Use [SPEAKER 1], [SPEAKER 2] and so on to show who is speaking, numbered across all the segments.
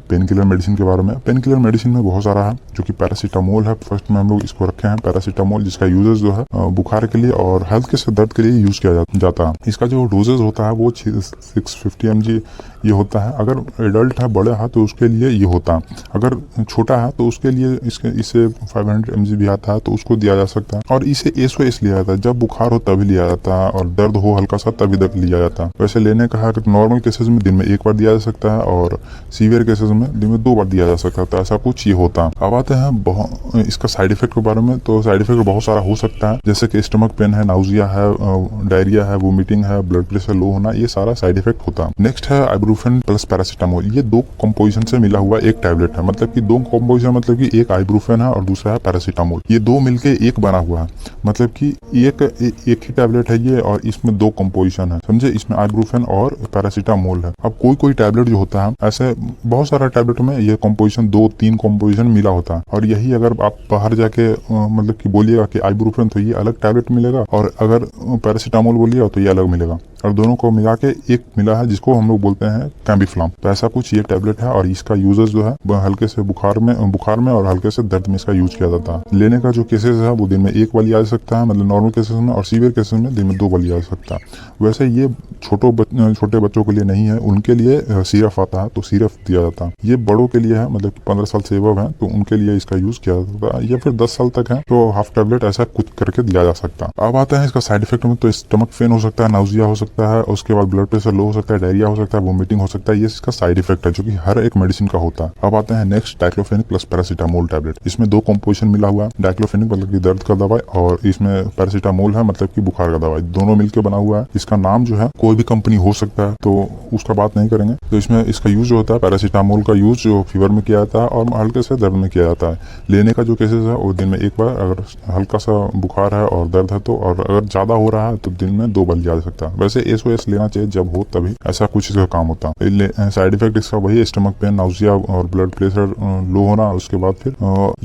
[SPEAKER 1] Pain killer medicine के बारे में। पेन किलर मेडिसिन में बहुत सारा है, जो कि पैरासीटामोल है। फर्स्ट में हम लोग इसको रखे हैं पैरासीटामोल, जिसका यूजेस जो है बुखार के लिए और हल्के से दर्द के लिए यूज किया जाता है। इसका जो डोजेज होता है वो 650 mg ये होता है। अगर एडल्ट है, बड़े है, तो उसके लिए ये होता है। अगर छोटा है तो उसके लिए इसे 500 mg भी आता है, तो उसको दिया जा सकता है। और इसे SOS लिया जाता है, जब बुखार हो तभी लिया जाता है, और दर्द हो हल्का सा तभी लिया जाता है। वैसे लेने का है नॉर्मल केसेस में दिन में 1 बार दिया जा सकता है, और सीवियर केसेस में दिन में 2 बार दिया जा सकता है। तो ऐसा कुछ ये होता है। अब आते हैं इसका साइड इफेक्ट के बारे में। तो साइड इफेक्ट बहुत सारा हो सकता है, जैसे कि स्टमक पेन है, नाउजिया है, डायरिया है, वोमिटिंग है, ब्लड प्रेशर लो होना, ये सारा साइड इफेक्ट होता है। नेक्स्ट है आइब्रूफेन प्लस पैरासीटामोल। ये 2 कंपोजिशन से मिला हुआ एक टैबलेट है, मतलब कि 2 कंपोजिशन, मतलब कि एक आइब्रूफेन है और दूसरा है पैरासीटामोल। ये 2 मिलके एक बना हुआ है, मतलब कि एक ही टैबलेट है ये, और इसमें 2 कंपोजिशन है, समझे। इसमें आइब्रूफेन और पैरासीटामोल है। अब कोई टैबलेट जो होता है, ऐसे बहुत सारा टैबलेट में ये कंपोजिशन 2-3 कंपोजिशन मिला होता है। और यही अगर आप बाहर जाके मतलब कि बोलिएगा कि आइब्रूफेन, तो ये अलग टैबलेट मिलेगा, और अगर पैरासीटामोल बोलिएगा तो ये अलग मिलेगा। और दोनों को मिला के एक मिला है, जिसको हम लोग बोलते हैं कैम्बिफ्लॉम। तो ऐसा कुछ ये टैबलेट है, और इसका यूजेस जो है हल्के से बुखार में और हल्के से दर्द में इसका यूज किया जाता है। लेने का जो केसेस है वो दिन में 1 बार लिया जा सकता है, मतलब नॉर्मल केसेस में, और सीवियर केसेस में दिन में 2 बार लिया जा सकता है। वैसे ये छोटे बच्चों के लिए नहीं है, उनके लिए सिरप आता है, तो सिरप दिया जाता है। ये बड़ों के लिए है, मतलब 15 साल से एबव है, तो उनके लिए इसका यूज किया जाता है। या फिर 10 साल तक है तो हाफ टैबलेट ऐसा कुछ करके दिया जा सकता है। अब आता है इसका साइड इफेक्ट में। तो स्टमक पेन हो सकता है, नाउजिया हो सकता है, उसके बाद ब्लड प्रेशर लो हो सकता है, डायरिया हो सकता है, वोमिटिंग हो सकता है। ये इसका साइड इफेक्ट है, जो कि हर एक मेडिसिन का होता है। अब आते हैं next diclofenac plus paracetamol tablet. इसमें 2 कंपोजिशन मिला हुआ है। डाइक्लोफेनिक मतलब कि दर्द का दवाई, और इसमें पैरासीटामोल है, मतलब कि बुखार का दवाई। दोनों मिलकर बना हुआ है। इसका नाम जो है कोई भी कंपनी हो सकता है, तो उसका बात नहीं करेंगे। तो इसमें इसका यूज जो होता है, पैरासीटामोल का यूज जो फीवर में किया जाता है और हल्के से दर्द में किया जाता है। लेने का जो केसेस है वो दिन में 1 बार, अगर हल्का सा बुखार है और दर्द है तो, और अगर ज्यादा हो रहा है तो दिन में 2 बार लिया जा सकता है। वैसे SOS लेना चाहिए जब हो तभी, ऐसा कुछ इसका काम होता है। साइड इफेक्ट इसका वही स्टमक पेन, नाउजिया और ब्लड प्रेशर लो होना, उसके बाद फिर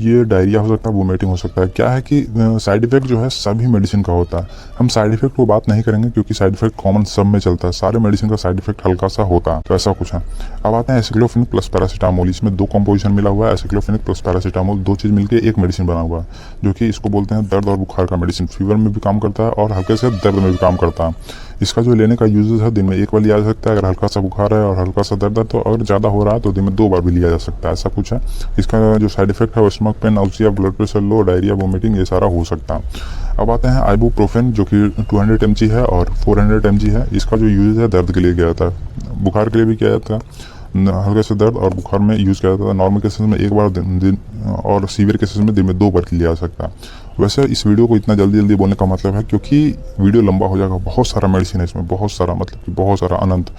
[SPEAKER 1] ये डायरिया हो सकता है, वोमिटिंग हो सकता है। क्या है कि साइड इफेक्ट जो है सभी मेडिसिन का होता है। हम साइड इफेक्ट को बात नहीं करेंगे, क्योंकि साइड इफेक्ट कॉमन सब में चलता है। सारे मेडिसिन का साइड इफेक्ट हल्का सा होता है, तो ऐसा कुछ है। अब आते हैं एसिक्लोफेनिक प्लस पैरासीटामोल। इसमें 2 कंपोजिशन मिला हुआ है, एसिक्लोफेनिक प्लस पैरासीटामोल। 2 चीज मिलकर एक मेडिसिन बना हुआ है, जो कि इसको बोलते हैं दर्द और बुखार का मेडिसिन। फीवर में भी काम करता है और हल्के से दर्द में भी काम करता है। इसका जो लेने का यूजेस है, दिन में 1 बार लिया जा सकता है अगर हल्का सा बुखार है और हल्का सा दर्द है, तो अगर ज्यादा हो रहा है तो दिन में 2 बार भी लिया जा सकता है, ऐसा कुछ है। इसका जो साइड इफेक्ट है वो stomach pain, nausea, blood pressure low, diarrhoea, vomiting, ये सारा हो सकता है। अब आते हैं आइबुप्रोफेन, जो कि 200 mg है और 400 mg है। इसका जो यूज है दर्द के लिए किया जाता है, बुखार के लिए भी किया जाता है। हल्के से दर्द और बुखार में यूज किया जाता है। नॉर्मल केसेस में 1 बार दिन, और सीवियर केसेस में दिन में 2 बार लिया जा सकता है। वैसे इस वीडियो को इतना जल्दी बोलने का मतलब है क्योंकि वीडियो लंबा हो जाएगा। बहुत सारा मेडिसिन है इसमें, बहुत सारा, मतलब कि बहुत सारा, अनंत।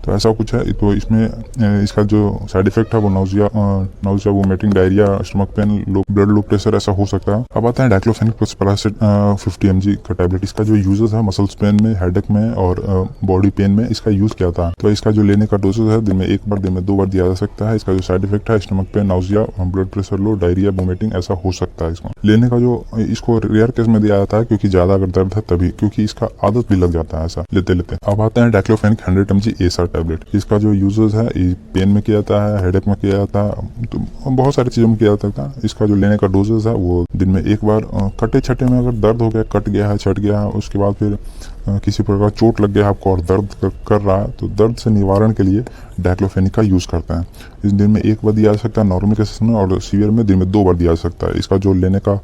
[SPEAKER 1] तो ऐसा कुछ है। तो इसमें इसका जो साइड इफेक्ट है वो nausea, vomiting, diarrhoea, stomach pain, blood low pressure, ऐसा हो सकता है। अब आता है डाइक्लोफेनिक प्लस पैरासिट 50 mg का टैबलेट। इसका जो यूजेस है मसल्स पेन में, हेडेक में और बॉडी पेन में इसका यूज किया था। तो इसका जो लेने का डोजेज है, दिन में 1 बार, दिन में 2 बार दिया जा सकता है। इसका जो साइड इफेक्ट है stomach pain, nausea, blood pressure low, diarrhoea, vomiting, ऐसा हो सकता है। इसको लेने का जो इसको रेयर केस में दिया जाता है, क्योंकि ज्यादा अगर दर्द है तभी, क्योंकि इसका आदत भी लग जाता है ऐसा लेते। अब आते हैं डाइक्लोफेनिक 100 mg एसआर टैबलेट। इसका जो यूजेस है पेन में किया जाता है, हेडेक में किया जाता है, तो बहुत सारी चीजों में किया जाता है। इसका जो लेने का डोजेस है वो दिन में 1 बार, कटे छठे में अगर दर्द हो गया, कट गया है, छट गया है, उसके बाद फिर किसी प्रकार चोट लग गया आपको और दर्द कर रहा है, तो दर्द से निवारण के लिए डाइक्लोफेनिक का यूज करते हैं। इस दिन में 1 बार दिया जा सकता है नॉर्मल केसेस में, और सीवियर में दिन में 2 बार दिया जा सकता है। इसका जो लेने का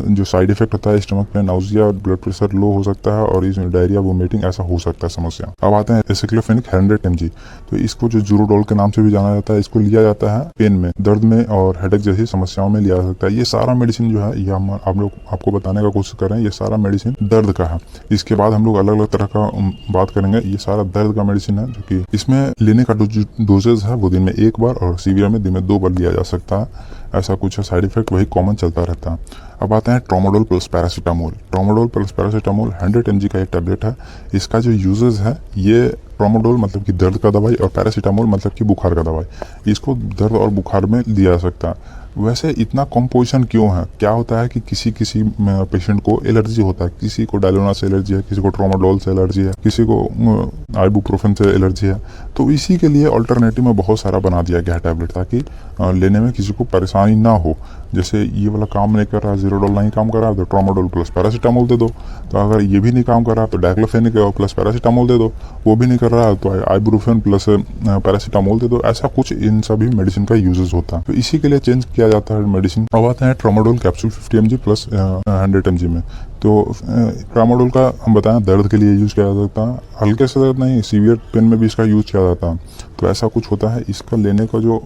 [SPEAKER 1] जो साइड इफेक्ट होता है स्टमक में, नाउजिया, ब्लड प्रेशर लो हो सकता है, और इसमें डायरिया, वोमिटिंग, ऐसा हो सकता है समस्या। अब आते हैं एसिक्लोफेनिक 100 mg। तो इसको जो ज़ुरोडोल के नाम से भी जाना जाता है, इसको लिया जाता है पेन में, दर्द में और हेडेक जैसी समस्याओं में लिया जा सकता है। ये सारा मेडिसिन जो है, ये हम आप लोग आपको बताने का कोशिश कर रहे हैं, ये सारा मेडिसिन दर्द का है। इसके बाद हम लोग अलग अलग तरह का बात करेंगे। ये सारा दर्द का मेडिसिन है, जो कि इसमें लेने का डोजेज है वो दिन में 1 बार और सीवियर में दिन में 2 बार लिया जा सकता है, ऐसा कुछ है। साइड इफेक्ट वही कॉमन चलता रहता है। अब आते हैं tramadol plus paracetamol. Tramadol plus paracetamol 100 mg का एक टैबलेट है। इसका जो यूजेस है, ये ट्रामाडोल मतलब कि दर्द का दवाई और पैरासीटामोल मतलब कि बुखार का दवाई। इसको दर्द और बुखार में दिया जा सकता है। वैसे इतना कम पोजीशन क्यों है? क्या होता है कि किसी किसी पेशेंट को एलर्जी होता है, किसी को डायलोना से एलर्जी है, किसी को ट्रामाडोल से एलर्जी है, किसी को आइबुप्रोफेन से एलर्जी है। तो इसी के लिए अल्टरनेटिव में बहुत सारा बना दिया गया है टैबलेट, ताकि लेने में किसी को परेशानी ना हो। जैसे ये वाला काम नहीं कर रहा, ज़ीरोडोल नहीं काम कर रहा तो ट्रामाडोल प्लस पैरासीटामोल दे दो। तो अगर ये भी नहीं काम कर रहा तो डाइक्लोफेनिक प्लस पैरासीटामोल दे दो। वो भी नहीं कर रहा तो आइबुप्रोफेन प्लस पैरासीटामोल दे दो। ऐसा कुछ इन सभी मेडिसिन का यूजेस होता है। तो इसी के लिए चेंज किया जाता है मेडिसिन। अब आते हैं tramadol capsule 50 mg plus 100 mg में। तो ट्रामाडोल का हम बताएं दर्द के लिए यूज़ किया जा सकता है, हल्के से दर्द नहीं, सीवियर पेन में भी इसका यूज़ किया जाता है। तो ऐसा कुछ होता है। इसका लेने का जो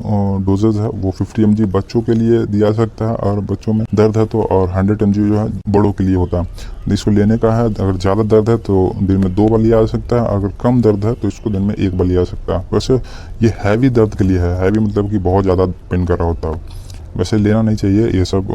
[SPEAKER 1] डोजेज है वो 50 mg बच्चों के लिए दिया सकता है, और बच्चों में दर्द है तो, और 100 mg जो है बड़ों के लिए होता है। इसको लेने का है, अगर ज़्यादा दर्द है तो दिन में 2 बार लिया जा सकता है, अगर कम दर्द है तो इसको दिन में 1 बार लिया जा सकता है। वैसे ये हैवी दर्द के लिए है, हैवी मतलब कि बहुत ज़्यादा पेन कर रहा होता है। वैसे लेना नहीं चाहिए ये सब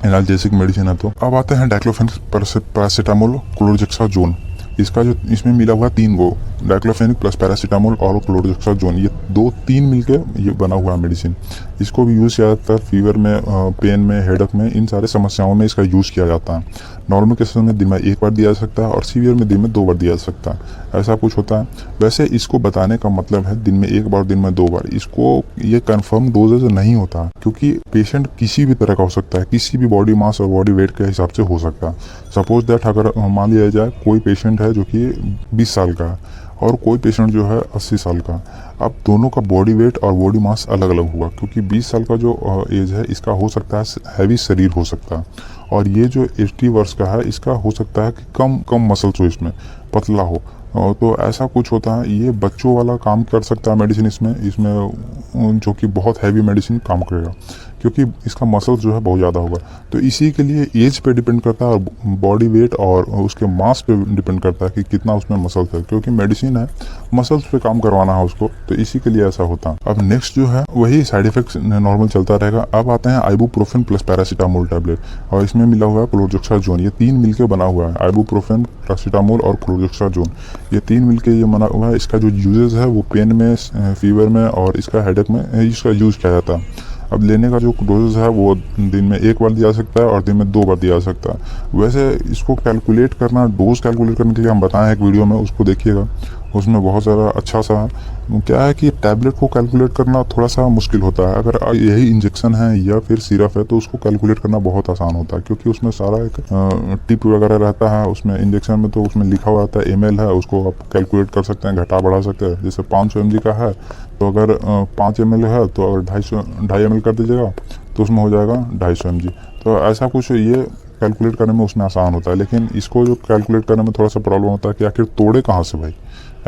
[SPEAKER 1] एनाल्जेसिक मेडिसिन है। तो अब आते हैं डाइक्लोफेनिक पैरासीटामोल क्लोरोजेक्साजोन। इसका जो इसमें मिला हुआ 3 गो डाइक्लोफेनिक प्लस पैरासीटामोल और क्लोरोजेक्साजोन, ये 2-3 मिलके ये बना हुआ है मेडिसिन। इसको भी यूज़ किया जाता है फीवर में, पेन में, हेडेक में, इन सारे समस्याओं में इसका यूज़ किया जाता है। नॉर्मल केसेस में दिन में 1 बार दिया जा सकता है, और सीवियर में दिन में 2 बार दिया जा सकता है। ऐसा कुछ होता है। वैसे इसको बताने का मतलब है दिन में 1 बार, दिन में 2 बार। इसको ये कंफर्म डोजेज नहीं होता, क्योंकि पेशेंट किसी भी तरह का हो सकता है, किसी भी बॉडी मास और बॉडी वेट के हिसाब से हो सकता है। सपोज दैट अगर मान लिया जाए कोई पेशेंट है जो कि 20 साल का है और कोई पेशेंट जो है 80 साल का। अब दोनों का बॉडी वेट और बॉडी मास अलग अलग होगा, क्योंकि 20 साल का जो एज है इसका हो सकता है हैवी शरीर हो सकता है, और ये जो 80 वर्ष का है इसका हो सकता है कि कम मसल्स हो, इसमें पतला हो। तो ऐसा कुछ होता है। ये बच्चों वाला काम कर सकता है मेडिसिन इसमें जो कि बहुत हैवी मेडिसिन काम करेगा, क्योंकि इसका मसल्स जो है बहुत ज़्यादा होगा। तो इसी के लिए एज पे डिपेंड करता है, और बॉडी वेट और उसके मास पे डिपेंड करता है कि कितना उसमें मसल्स है, क्योंकि मेडिसिन है, मसल्स पे काम करवाना है उसको। तो इसी के लिए ऐसा होता है। अब नेक्स्ट जो है वही साइड इफेक्ट्स नॉर्मल चलता रहेगा। अब आते हैं आइबुप्रोफेन प्लस पैरासीटामोल टैबलेट, और इसमें मिला हुआ है क्लोरोजेक्साजोन। ये 3 मिलके बना हुआ है, आइबुप्रोफेन, पैरासीटामोल और क्लोरोजेक्साजोन। ये 3 मिलके ये बना हुआ है। इसका जो यूजेस है वो पेन में, फीवर में और इसका हेडेक में इसका यूज़ किया जाता है। अब लेने का जो डोजेज है वो दिन में 1 बार दिया जा सकता है, और दिन में 2 बार दिया जा सकता है। वैसे इसको कैलकुलेट करना, डोज कैलकुलेट करने के लिए हम बताएं एक वीडियो में, उसको देखिएगा। उसमें बहुत सारा अच्छा सा क्या है कि टैबलेट को कैलकुलेट करना थोड़ा सा मुश्किल होता है। अगर यही इंजेक्शन है या फिर सिरप है तो उसको कैलकुलेट करना बहुत आसान होता है, क्योंकि उसमें सारा एक टिप वगैरह रहता है। उसमें इंजेक्शन में तो उसमें लिखा हुआ रहता है ml है, उसको आप कैलकुलेट कर सकते हैं, घटा बढ़ा सकते हैं। जैसे 500 mg का है तो अगर 5 ml है तो अगर 2.5 ml कर दीजिएगा तो उसमें हो जाएगा 250 mg। तो ऐसा कुछ ये कैलकुलेट करने में उसमें आसान होता है। लेकिन इसको जो कैलकुलेट करने में थोड़ा सा प्रॉब्लम होता है कि आखिर तोड़े कहाँ से भाई,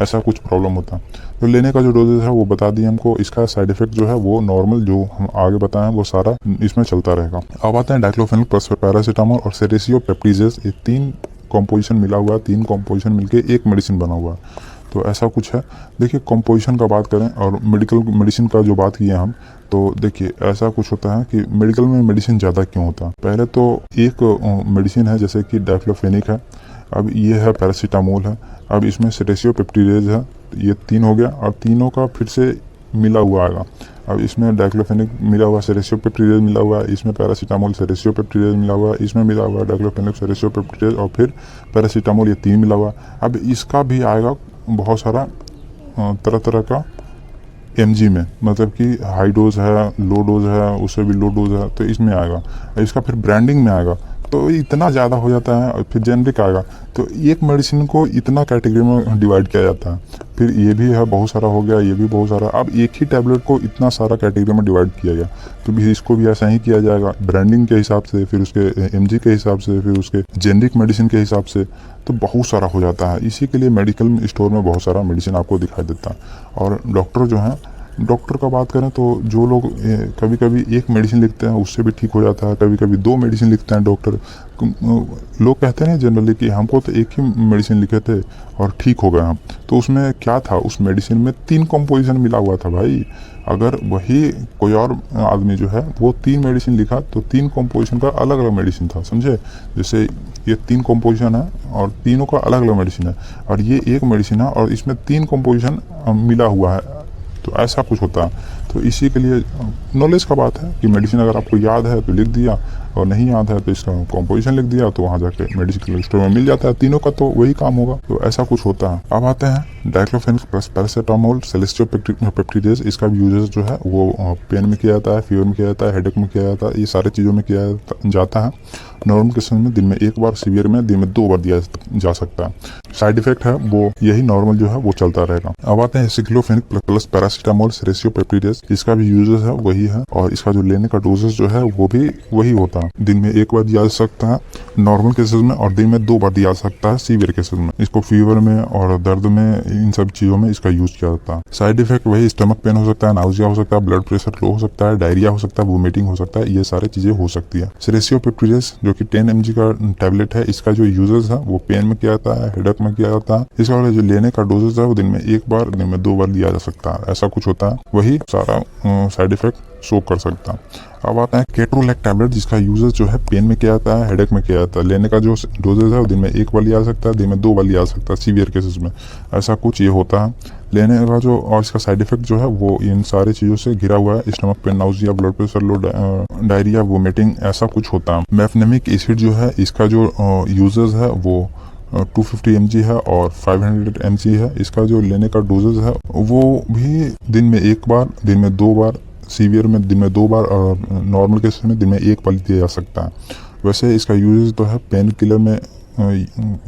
[SPEAKER 1] ऐसा कुछ प्रॉब्लम होता है। तो लेने का जो डोजेज है वो बता दिए हमको। इसका साइड इफेक्ट जो है वो नॉर्मल जो हम आगे बताएं वो सारा इसमें चलता रहेगा। अब आते हैं डाइक्लोफेनिक प्लस पैरासीटामोल और सेरेसियो पेप्टिजेस। ये 3 कॉम्पोजिशन मिला हुआ है, 3 कॉम्पोजिशन मिलके एक मेडिसिन बना हुआ है। तो ऐसा कुछ है। देखिए कॉम्पोजिशन का बात करें और मेडिकल मेडिसिन का जो बात किए हम, तो देखिए ऐसा कुछ होता है कि मेडिकल में मेडिसिन ज़्यादा क्यों होता है। पहले तो एक मेडिसिन है जैसे कि डाइक्लोफेनिक है, अब ये है पैरासीटामोल है, अब इसमें सेरेसियो पेप्टिडेज है। ये 3 हो गया, और तीनों का फिर से मिला हुआ आएगा। अब इसमें डाइक्लोफेनिक मिला हुआ, सेरेसियो पेप्टिडेज मिला हुआ है, इसमें पैरासीटामोल सेरेसियो पेप्टिडेज मिला हुआ है, इसमें मिला हुआ है डाइक्लोफेनिक सेरेसियो पेप्टिडेज, और फिर पैरासीटामोल, ये 3 मिला हुआ है। अब इसका भी आएगा बहुत सारा तरह तरह का mg में, मतलब कि हाई डोज है, लो डोज है, उससे भी लो डोज है, तो इसमें आएगा। इसका फिर ब्रांडिंग में आएगा, तो इतना ज़्यादा हो जाता है। और फिर जेनरिक आएगा। तो एक मेडिसिन को इतना कैटेगरी में डिवाइड किया जाता है। फिर ये भी है, बहुत सारा हो गया, ये भी बहुत सारा। अब एक ही टैबलेट को इतना सारा कैटेगरी में डिवाइड किया गया, तो भी इसको भी ऐसा ही किया जाएगा, ब्रांडिंग के हिसाब से, फिर उसके mg के हिसाब से, फिर उसके जेनरिक मेडिसिन के हिसाब से। तो बहुत सारा हो जाता है। इसी के लिए मेडिकल स्टोर में बहुत सारा मेडिसिन आपको दिखाई देता है। और डॉक्टर जो हैं, डॉक्टर का बात करें तो जो लोग कभी कभी एक मेडिसिन लिखते हैं उससे भी ठीक हो जाता है, कभी कभी 2 मेडिसिन लिखते हैं डॉक्टर। लोग कहते हैं जनरली कि हमको तो एक ही मेडिसिन लिखे थे और ठीक हो गए हम। तो उसमें क्या था, उस मेडिसिन में 3 कॉम्पोजिशन मिला हुआ था भाई। अगर वही कोई और आदमी जो है वो 3 मेडिसिन लिखा तो 3 कॉम्पोजिशन का अलग अलग मेडिसिन था, समझे। जैसे ये 3 कॉम्पोजिशन है और तीनों का अलग अलग मेडिसिन है, और ये एक मेडिसिन है और इसमें 3 कॉम्पोजिशन मिला हुआ है। तो ऐसा कुछ होता है। तो इसी के लिए नॉलेज का बात है कि मेडिसिन अगर आपको याद है तो लिख दिया, और नहीं याद है तो इसका कॉम्पोजिशन लिख दिया, तो वहाँ जाके मेडिकल स्टोर में मिल जाता है। तीनों का तो वही काम होगा। तो ऐसा कुछ होता है। अब आते हैं डाइक्लोफेनेक प्लस पैरासीटामोल सेलेस्टियोपेप्टिडेज। इसका भी यूजेस जो है वो पेन में किया जाता है, फीवर में किया जाता है, हेडेक में किया जाता है, ये सारी चीज़ों में किया जाता है। नॉर्मल केसेस में दिन में 1 बार, सीवियर में दिन में 2 बार दिया जा सकता है। साइड इफेक्ट है वो यही नॉर्मल जो है वो चलता रहेगा। अब आते हैं एसिक्लोफेनेक प्लस पैरासीटामोल सेलेस्टियोपेप्टिडेज। इसका भी यूजेस है वही है, और इसका जो लेने का डोजेस जो है वो भी वही होता है। दिन में 1 बार दिया जा सकता है नॉर्मल केसेस में, और दिन में 2 बार दिया जा सकता है सीवियर केसेस में। इसको फीवर में और दर्द में, इन सब चीजों में इसका यूज किया जाता है। साइड इफेक्ट वही स्टमक पेन हो सकता है, नाउजिया हो सकता है, ब्लड प्रेशर लो हो सकता है, डायरिया हो सकता है, वोमिटिंग हो सकता है, ये सारी चीजें हो सकती है। सेलेस्टियोपेप्टिडेज जो कि 10 mg का टैबलेट है, इसका जो यूजेस है वो पेन में किया जाता है, हेडेक में किया जाता है। इसका जो लेने का डोजेस है वो दिन में 1 बार, दिन में 2 बार दिया जा सकता है। ऐसा कुछ होता है, वही सारा साइड इफेक्ट शो कर सकता है। अब आता है केट्रोलैक टैबलेट, जिसका यूजेस जो है पेन में किया जाता है, हेडेक में किया जाता है। लेने का जो डोजेस है वो दिन में 1 बार लिया जा सकता है, दिन में 2 बार लिया जा सकता है सीवियर केसेस में। ऐसा कुछ ये होता है। लेने का जो और इसका साइड इफेक्ट जो है वो इन सारी चीज़ों से घिरा हुआ है। Stomach pain, nausea, blood pressure low, diarrhoea, vomiting, ऐसा कुछ होता है। मेफनेमिक एसिड जो है, इसका जो यूजेस है वो 250 mg है और 500 mg है। इसका जो लेने का डोजेज है वो भी दिन में 1 बार, दिन में 2 बार, सीवियर में दिन में 2 बार, और नॉर्मल केसेस में दिन में 1 बार दिया जा सकता है। वैसे इसका यूज तो है पेन किलर में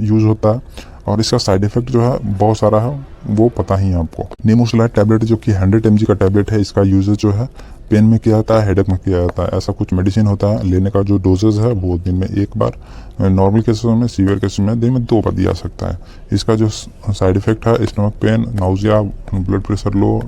[SPEAKER 1] यूज होता है, और इसका साइड इफेक्ट जो है बहुत सारा है, वो पता ही है आपको। नेमोसुलाइड टैबलेट जो कि 100 mg का टैबलेट है, इसका यूजेज जो है पेन में किया जाता है, हेडेक में किया जाता है। ऐसा कुछ मेडिसिन होता है। लेने का जो डोजेज है वो दिन में 1 बार, नॉर्मल केसेस में, सीवियर केसेस में दिन में 2 बार दिया सकता है। इसका जो साइड इफेक्ट है stomach pain, nausea, blood pressure low,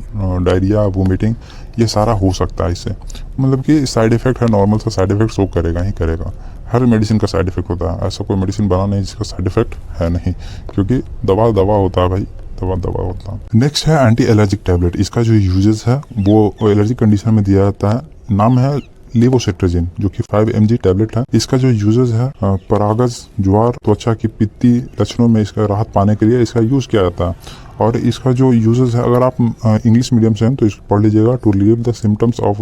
[SPEAKER 1] diarrhoea, vomiting, ये सारा हो सकता है इससे। मतलब कि साइड इफेक्ट है, नॉर्मल सा साइड इफेक्ट शो करेगा ही करेगा। हर मेडिसिन का साइड इफेक्ट होता है। ऐसा कोई मेडिसिन बना नहीं जिसका साइड इफेक्ट है नहीं, क्योंकि दवा दवा होता है भाई, दवा होता है। नेक्स्ट है एंटी एलर्जिक टैबलेट। इसका जो यूजेस है वो एलर्जी कंडीशन में दिया जाता है। नाम है लेवोसेट्राजिन, जो कि 5 mg टैबलेट है। इसका जो यूजेस है परागज, ज्वार, त्वचा की पित्ती लक्षणों में इसका राहत पाने के लिए इसका यूज किया जाता है। और इसका जो यूजेस है, अगर आप इंग्लिश मीडियम से हैं तो इसको पढ़ लीजिएगा। To relieve the symptoms of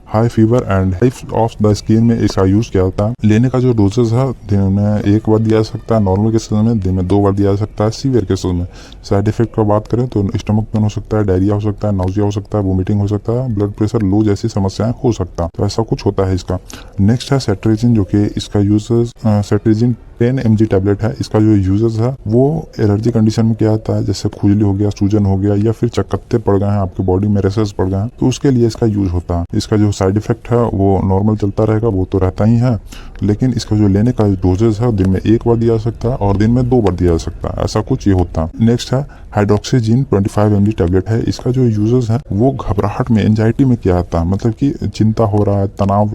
[SPEAKER 1] high fever and of the skin में इसका यूज किया जाता है। लेने का जो डोजेस है दिन में 1 बार दिया जा सकता है, नॉर्मल केसेस में दिन में 2 बार दिया जा सकता है, सीवियर केसेस में। साइड इफेक्ट का बात करें तो स्टमक पेन हो सकता है, डायरिया हो सकता है, नाउजिया हो सकता है, वोमिटिंग हो सकता है, ब्लड प्रेशर लो जैसी समस्याएं हो सकता है। तो ऐसा कुछ होता है इसका। नेक्स्ट है सेट्रेजिन, जो कि इसका यूजेस सेट्रेजिन 10 mg टैबलेट है। इसका जो यूजेस है वो एलर्जी कंडीशन में किया जाता है, जैसे खुजली हो गया, सूजन हो गया, या फिर चकत्ते पड़ गए हैं आपके बॉडी में, रेसेस पड़ गए हैं, तो उसके लिए इसका यूज होता है। इसका जो साइड इफेक्ट है वो नॉर्मल चलता रहेगा, वो तो रहता ही है, लेकिन इसका जो लेने का डोजेस है दिन में 1 बार दिया जा सकता है और दिन में 2 बार दिया जा सकता है। ऐसा कुछ ये होता है। नेक्स्ट है हाइड्रोक्सीजिन 25 mg टैबलेट है। इसका जो यूजेस है वो घबराहट में, एंजाइटी में किया जाता है, मतलब कि चिंता हो रहा है, तनाव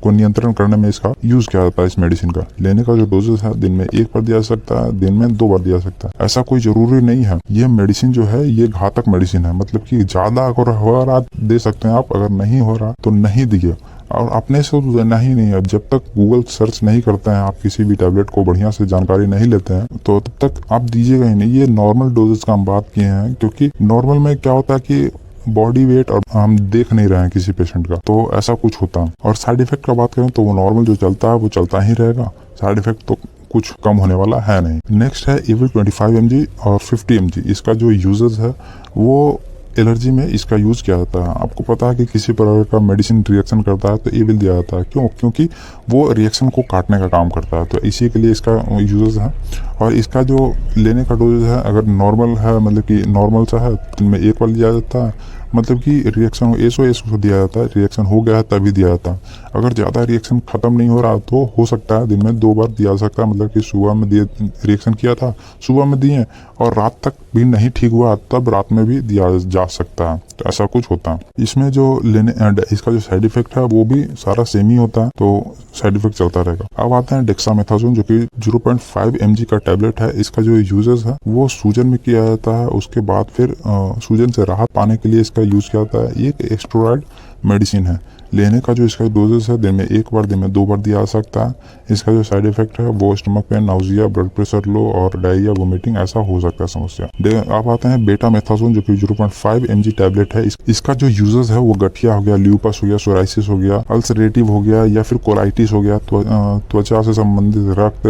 [SPEAKER 1] को नियंत्रण करने में इसका यूज किया जाता है इस मेडिसिन का। लेने का जो डोजेस है दिन में 1 बार दिया जा सकता है, दिन में 2 बार दिया जा सकता है। ऐसा कोई जरूरी नहीं है। ये मेडिसिन जो है ये घातक मेडिसिन है, मतलब कि ज्यादा अगर हो रहा दे सकते हैं आप, अगर नहीं हो रहा तो नहीं दिए। और अपने से तो देना ही नहीं है। जब तक गूगल सर्च नहीं करते हैं आप किसी भी टैबलेट को, बढ़िया से जानकारी नहीं लेते हैं, तो तब तक आप दीजिएगा ही नहीं। ये नॉर्मल डोजेस का हम बात किए हैं, क्योंकि नॉर्मल में क्या होता है कि बॉडी वेट और हम देख नहीं रहे हैं किसी पेशेंट का, तो ऐसा कुछ होता है। और साइड इफेक्ट का बात करें तो वो नॉर्मल जो चलता है वो चलता ही रहेगा। साइड इफेक्ट तो कुछ कम होने वाला है नहीं। नेक्स्ट है इविल 25 mg और 50 mg। इसका जो यूजेस है वो एलर्जी में इसका यूज किया जाता है। आपको पता है कि किसी प्रकार का मेडिसिन रिएक्शन करता है तो इविल दिया जाता है। क्यों? क्योंकि वो रिएक्शन को काटने का काम करता है, तो इसी के लिए इसका यूजेस है। और इसका जो लेने का डोज है, अगर नॉर्मल है, मतलब कि नॉर्मल सा है, दिन में 1 बार लिया जाता है, मतलब कि रिएक्शन SOS को दिया जाता है, रिएक्शन हो गया है तभी दिया जाता है। अगर ज़्यादा रिएक्शन खत्म नहीं हो रहा तो हो सकता है दिन में 2 बार दिया जा सकता है, मतलब कि सुबह में दिए, रिएक्शन किया था सुबह में दिए और रात तक भी नहीं ठीक हुआ तब रात में भी दिया जा सकता है। तो ऐसा कुछ होता है। इसमें जो लेने इसका जो साइड इफेक्ट है वो भी सारा सेम ही होता है, तो साइड इफेक्ट चलता रहेगा। अब आते हैं डेक्सामेथासोन, जो कि 0.5 mg का टैबलेट है। इसका जो यूजेस है वो सूजन में किया जाता है, उसके बाद फिर सूजन से राहत पाने के लिए इसका यूज किया जाता है। एक स्टेरॉइड मेडिसिन है। लेने का जो इसका डोजेस है दिन में 1 बार, दिन में 2 बार दिया जा सकता है। इसका जो साइड इफेक्ट है वो stomach pain, nausea, blood pressure low और डायरिया, वोमिटिंग ऐसा हो सकता है समस्या। आप आते हैं बेटामेथासोन जो कि 0.5 mg टैबलेट है। इसका जो यूजेस है वो गठिया हो गया, ल्यूपस हो गया, सोराइसिस हो गया, अल्सरेटिव हो गया या फिर कोलाइटिस हो गया, त्वचा से संबंधित रक्त,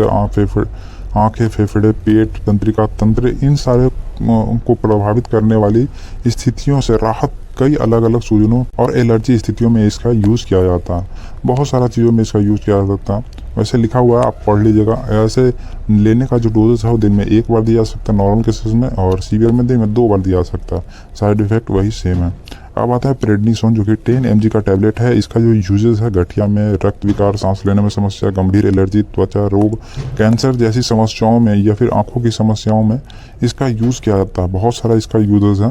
[SPEAKER 1] आंखें, फेफड़े, पेट, तंत्रिका तंत्र, इन सारे को प्रभावित करने वाली स्थितियों से राहत कई अलग अलग सूजनों और एलर्जी स्थितियों में इसका यूज़ किया जाता है। बहुत सारा चीज़ों में इसका यूज़ किया जा सकता है। वैसे लिखा हुआ है, आप पढ़ लीजिएगा। ऐसे लेने का जो डोजेस है वो दिन में 1 बार दिया जा सकता है नॉर्मल केसेस में, और सीवियर में दिन में 2 बार दिया जा सकता है। साइड इफेक्ट वही सेम है। अब आता है प्रेडनिसोन जो कि 10 mg का टैबलेट है। इसका जो यूजेस है गठिया में, रक्त विकार, सांस लेने में समस्या, गंभीर एलर्जी, त्वचा रोग, कैंसर जैसी समस्याओं में या फिर आंखों की समस्याओं में इसका यूज़ किया जाता है। बहुत सारा इसका यूजेस है।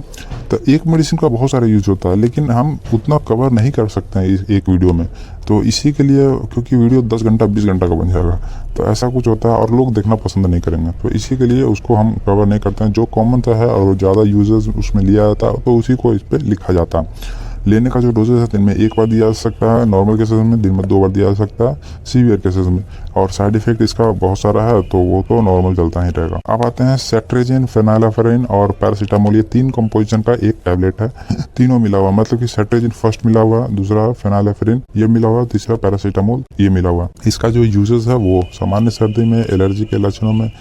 [SPEAKER 1] तो एक मेडिसिन का बहुत सारा यूज होता है, लेकिन हम उतना कवर नहीं कर सकते हैं इस एक वीडियो में। तो इसी के लिए, क्योंकि वीडियो 10 घंटा 20 घंटा का बन जाएगा, तो ऐसा कुछ होता है और लोग देखना पसंद नहीं करेंगे, तो इसी के लिए उसको हम कवर नहीं करते हैं। जो कॉमन सा है और ज़्यादा यूजेस उसमें लिया जाता है तो उसी को इस पर लिखा जाता है। लेने का जो डोजेस है दिन में 1 बार दिया जा सकता है नॉर्मल केसेस में, दिन में 2 बार दिया जा सकता है सीवियर केसेस में, और साइड इफेक्ट इसका बहुत सारा है तो वो तो नॉर्मल चलता ही रहेगा। अब आते हैं सेट्रेजिन, फेनाइलेफ्रेन और पैरासीटामोल, ये 3 कंपोजिशन का एक टैबलेट है। तीनों मिला हुआ, मतलब कि सेट्रेजिन फर्स्ट मिला हुआ, दूसरा फेनाइलेफ्रेन ये मिला हुआ, तीसरा पैरासीटामोल ये मिला हुआ। इसका जो यूजेस है वो सामान्य सर्दी में, एलर्जी के लक्षणों में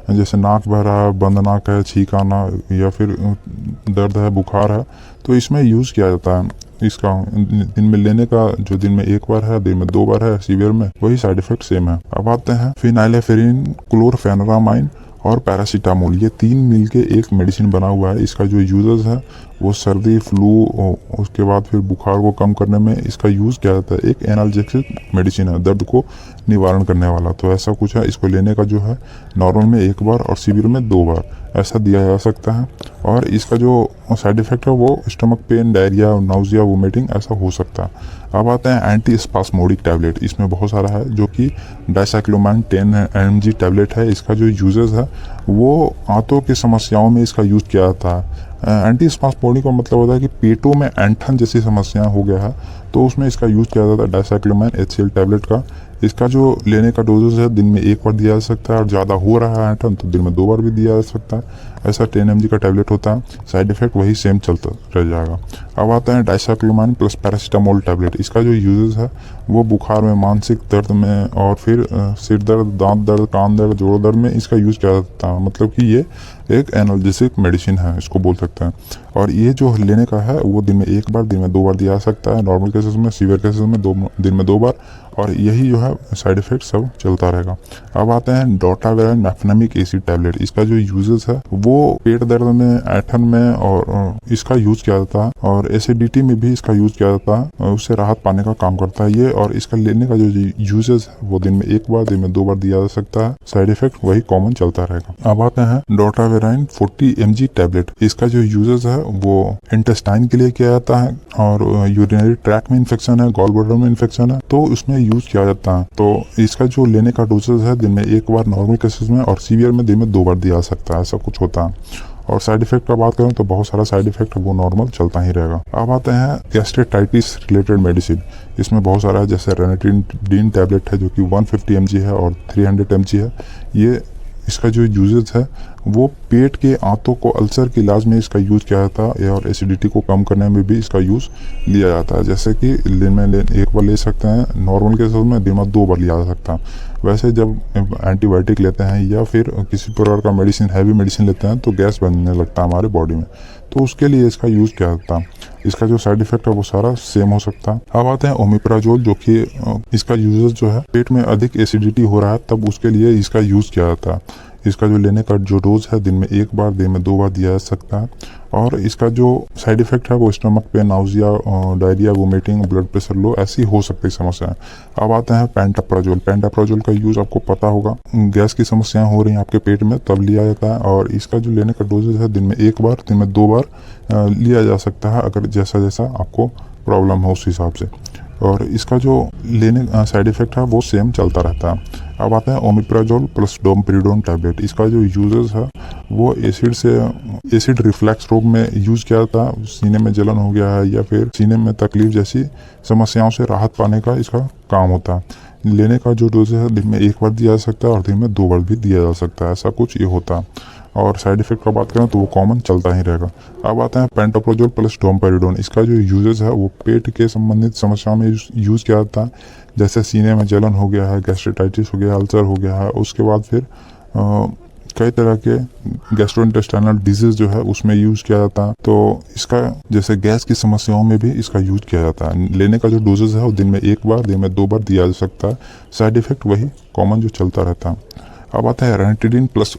[SPEAKER 1] जैसे नाक बह रहा है, बंद नाक है, छींक आना या फिर दर्द है, बुखार है, तो इसमें यूज़ किया जाता है। इसका दिन में लेने का जो दिन में 1 बार है, दिन में 2 बार है सीवियर में, वही साइड इफेक्ट सेम है। अब आते हैं फिनाइलेफ्रेन, क्लोरफेनरामाइन और पैरासीटामोल, ये 3 मिलके एक मेडिसिन बना हुआ है। इसका जो यूजेस है वो सर्दी, फ्लू, उसके बाद फिर बुखार को कम करने में इसका यूज़ किया जाता है। एक एनाल्जेसिक मेडिसिन है, दर्द को निवारण करने वाला, तो ऐसा कुछ है। इसको लेने का जो है नॉर्मल में 1 बार और सीवियर में 2 बार ऐसा दिया जा सकता है। और इसका जो साइड इफेक्ट है वो stomach pen, diarrhoea, nausea, vomiting ऐसा हो सकता है। अब आते हैं एंटी स्पास्मोडिक टैबलेट, इसमें बहुत सारा है, जो कि डाइसाइक्लोमैन 10 mg टैबलेट है। इसका जो यूजेस है वो आंतों की समस्याओं में इसका यूज़ किया जाता है। एंटी स्पास्मोडिक का मतलब होता है कि पेटों में ऐंठन जैसी समस्याएं हो गया है, तो उसमें इसका यूज़ किया जाता है डाइसाइक्लोमैन HCl टैबलेट का। इसका जो लेने का डोजेस है दिन में 1 बार दिया जा सकता है, और ज़्यादा हो रहा है ऐंठन तो दिन में 2 बार भी दिया जा सकता है। ऐसा 10 mg का टैबलेट होता है। साइड इफेक्ट वही सेम चलता रह जाएगा। अब आता है डाइसाइक्लोमैन प्लस पैरासीटामोल टैबलेट। इसका जो यूजेस है वो बुखार में, मानसिक दर्द में और फिर सिर दर्द, दांत दर्द, कान दर्द, जोड़ों दर्द में इसका यूज़ किया जाता है। मतलब कि ये एक एनाल्जेसिक मेडिसिन है, इसको बोल सकते हैं। और ये जो लेने का है वो दिन में 1 बार, दिन में 2 बार दिया जा सकता है नॉर्मल केसेस में, सीवियर केसेस में दिन में 2 बार, और यही जो है साइड इफेक्ट सब चलता रहेगा। अब आते हैं डोटावेरन मैफेनेमिक एसिड टैबलेट। इसका जो यूजेस है वो पेट दर्द में, ऐंठन में और इसका यूज किया जाता है, और एसिडिटी में भी इसका यूज किया जाता है, उससे राहत पाने का काम करता है ये। और इसका लेने का जो यूजेस है वो दिन में 1 बार, दिन में 2 बार दिया जा सकता है। साइड इफेक्ट वही कॉमन चलता रहेगा। अब आते हैं डोटावेराइन 40 mg टैबलेट। इसका जो यूजेस है वो इंटेस्टाइन के लिए किया जाता है, और यूरिनरी ट्रैक में इन्फेक्शन है, गॉल ब्लैडर में इन्फेक्शन है तो उसमें यूज किया जाता है। तो इसका जो लेने का डोजेस है दिन में 1 बार नॉर्मल केसेस में, और सीवियर में दिन में 2 बार दिया जा सकता है, ऐसा कुछ होता है। और साइड इफेक्ट का बात करें तो बहुत सारा साइड इफेक्ट वो नॉर्मल चलता ही रहेगा। अब आते हैं गैस्ट्राइटिस रिलेटेड मेडिसिन। इसमें बहुत सारा है, जैसे रेनाटिडीन टैबलेट है जो कि 150 mg है और 300 mg है। ये इसका जो यूजेस है वो पेट के आंतों को अल्सर के इलाज में इसका यूज़ किया जाता है, और एसिडिटी को कम करने में भी इसका यूज़ लिया जाता है। जैसे कि दिन में 1 बार ले सकते हैं, नॉर्मल केसेस में दिन में 2 बार लिया जा सकता है। वैसे जब एंटीबायोटिक लेते हैं या फिर किसी प्रकार का मेडिसिन, हैवी मेडिसिन लेते हैं तो गैस बनने लगता है हमारे बॉडी में, तो उसके लिए इसका यूज़ किया जाता है। इसका जो साइड इफेक्ट है वो सारा सेम हो सकता है। अब आते हैं ओमिप्राजोल, जो कि इसका यूजेस जो है पेट में अधिक एसिडिटी हो रहा है तब उसके लिए इसका यूज़ किया जाता है। इसका जो लेने का जो डोज है दिन में 1 बार, दिन में 2 बार दिया जा सकता है। और इसका जो साइड इफेक्ट है वो stomach pain, nausea, diarrhoea, vomiting, blood pressure low ऐसी हो सकती है समस्याएं। अब आते हैं पेंटाप्राजोल। पेंटाप्राजोल का यूज आपको पता होगा, गैस की समस्याएं हो रही हैं आपके पेट में तब लिया जाता है, और इसका जो लेने का डोजेज है दिन में 1 बार, दिन में 2 बार लिया जा सकता है, अगर जैसा जैसा आपको प्रॉब्लम हो उस हिसाब से। और इसका जो लेने साइड इफ़ेक्ट है वो सेम चलता रहता है। अब आता है ओमिप्राजोल प्लस डोमपेरिडोन टैबलेट। इसका जो यूजेस है वो एसिड रिफ्लैक्स रोग में यूज़ किया जाता है। सीने में जलन हो गया है या फिर सीने में तकलीफ जैसी समस्याओं से राहत पाने का इसका काम होता है। लेने का जो डोज है दिन में 1 बार दिया जा सकता है और दिन में 2 बार भी दिया जा सकता है, ऐसा कुछ ये होता है। और साइड इफेक्ट का बात करें तो वो कॉमन चलता ही रहेगा। अब आता है पेंटोप्रोजोल प्लस डोमपेरिडोन। इसका जो यूजेस है वो पेट के संबंधित समस्याओं में यूज़ किया जाता है, जैसे सीने में जलन हो गया है, गैस्ट्राइटिस हो गया, अल्सर हो गया है। उसके बाद फिर कई तरह के गैस्ट्रोइंटेस्टाइनल डिजीज जो है उसमें यूज़ किया जाता है। तो इसका जैसे गैस की समस्याओं में भी इसका यूज किया जाता है। लेने का जो डोजेज है वो दिन में 1 बार, दिन में 2 बार दिया जा सकता है। साइड इफेक्ट वही कॉमन जो चलता रहता है। अब आता है रेनिटिडिन प्लस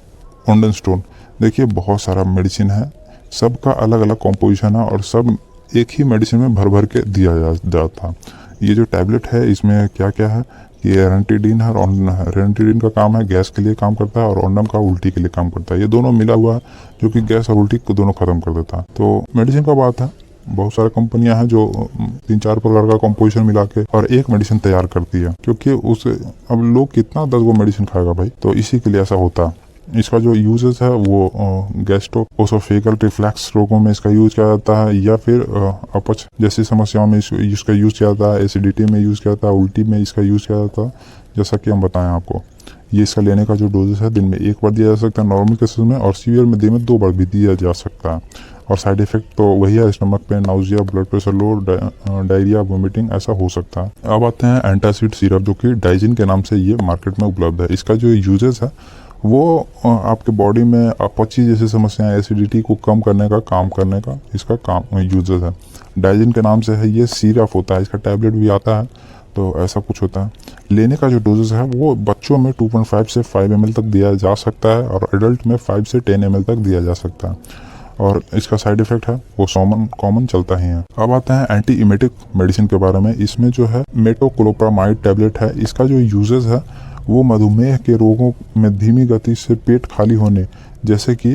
[SPEAKER 1] ओंडास्टोन। देखिए बहुत सारा मेडिसिन है, सबका अलग अलग कॉम्पोजिशन है और सब एक ही मेडिसिन में भर भर के दिया जाता है। ये जो टैबलेट है इसमें क्या क्या है कि रेनिटिडिन है और ओंडम है। रेनिटिडिन का काम है गैस के लिए काम करता है और ओंडम का उल्टी के लिए काम करता है। ये दोनों मिला हुआ है जो कि गैस और उल्टी को दोनों खत्म कर देता है। तो मेडिसिन का बात है, बहुत सारी कंपनियां हैं जो 3-4 प्रकार का कॉम्पोजिशन मिला के और एक मेडिसिन तैयार करती है, क्योंकि उसे अब लोग कितना 10 गो मेडिसिन खाएगा भाई, तो इसी के लिए ऐसा होता है। इसका जो यूजेस है वो गैस्ट्रोओसोफेगल रिफ्लैक्स रोगों में इसका यूज किया जाता है, या फिर अपच जैसी समस्याओं में इसका यूज किया जाता है, एसिडिटी में यूज किया जाता है, उल्टी में इसका यूज किया जाता है। जैसा कि हम बताएं आपको, ये इसका लेने का जो डोजेस है दिन में 1 बार दिया जा सकता है नॉर्मल केसेस में, और सीवियर में दिन में 2 बार भी दिया जा सकता है। और साइड इफेक्ट तो वही है, stomach pain, nausea, blood pressure low, diarrhoea, vomiting ऐसा हो सकता है। अब आते हैं एंटासिड सिरप, जो कि डाइजिन के नाम से ये मार्केट में उपलब्ध है। इसका जो यूजेस है वो आपके बॉडी में अपची जैसी समस्याएं, एसिडिटी को कम करने का इसका काम यूजेस है। डाइजिन के नाम से है, ये सिरप होता है, इसका टैबलेट भी आता है, तो ऐसा कुछ होता है। लेने का जो डोजेस है वो बच्चों में 2.5 से 5 ml तक दिया जा सकता है और एडल्ट में 5 से 10 ml तक दिया जा सकता है। और इसका साइड इफेक्ट है वो कॉमन चलता ही है। अब आता है एंटी इमेटिक मेडिसिन के बारे में। इसमें जो है मेटोक्लोप्रामाइड टैबलेट है। इसका जो यूजेस है वो मधुमेह के रोगों में धीमी गति से पेट खाली होने, जैसे कि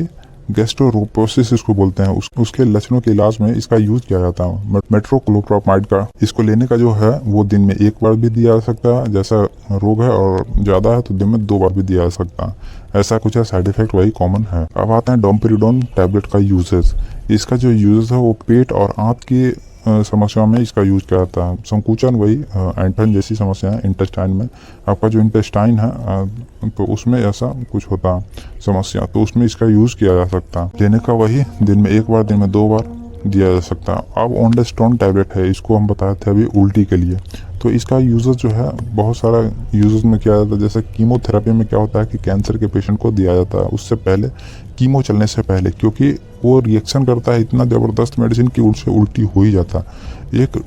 [SPEAKER 1] गैस्ट्रोरोपोसिस इसको बोलते हैं, उसके लक्षणों के इलाज में इसका यूज किया जाता है। मेट्रोक्लोप्रामाइड का इसको लेने का जो है वो दिन में 1 बार भी दिया जा सकता है, जैसा रोग है और ज़्यादा है तो दिन में 2 बार भी दिया जा सकता है, ऐसा कुछ है। साइड इफेक्ट वही कॉमन है। अब आते हैं डोमपेरिडोन टैबलेट का यूजेस। इसका जो यूजेस है वो पेट और आंत की समस्याओं में इसका यूज किया जाता है। संकुचन वही ऐंठन जैसी समस्याएं इंटेस्टाइन में, आपका जो इंटेस्टाइन है तो उसमें ऐसा कुछ होता है समस्या, तो उसमें इसका यूज किया जा सकता है। लेने का वही दिन में 1 बार, दिन में 2 बार दिया जा सकता है। अब ओंडास्टोन टैबलेट है, इसको हम बताए थे अभी उल्टी के लिए। तो इसका यूजेस जो है बहुत सारा यूजेस में किया जाता है। जैसे कीमोथेरेपी में क्या होता है कि कैंसर के पेशेंट को दिया जाता है उससे पहले, कीमो चलने से पहले, क्योंकि वो रिएक्शन करता है इतना ज़बरदस्त मेडिसिन की उससे उल्टी हो ही जाता है। एक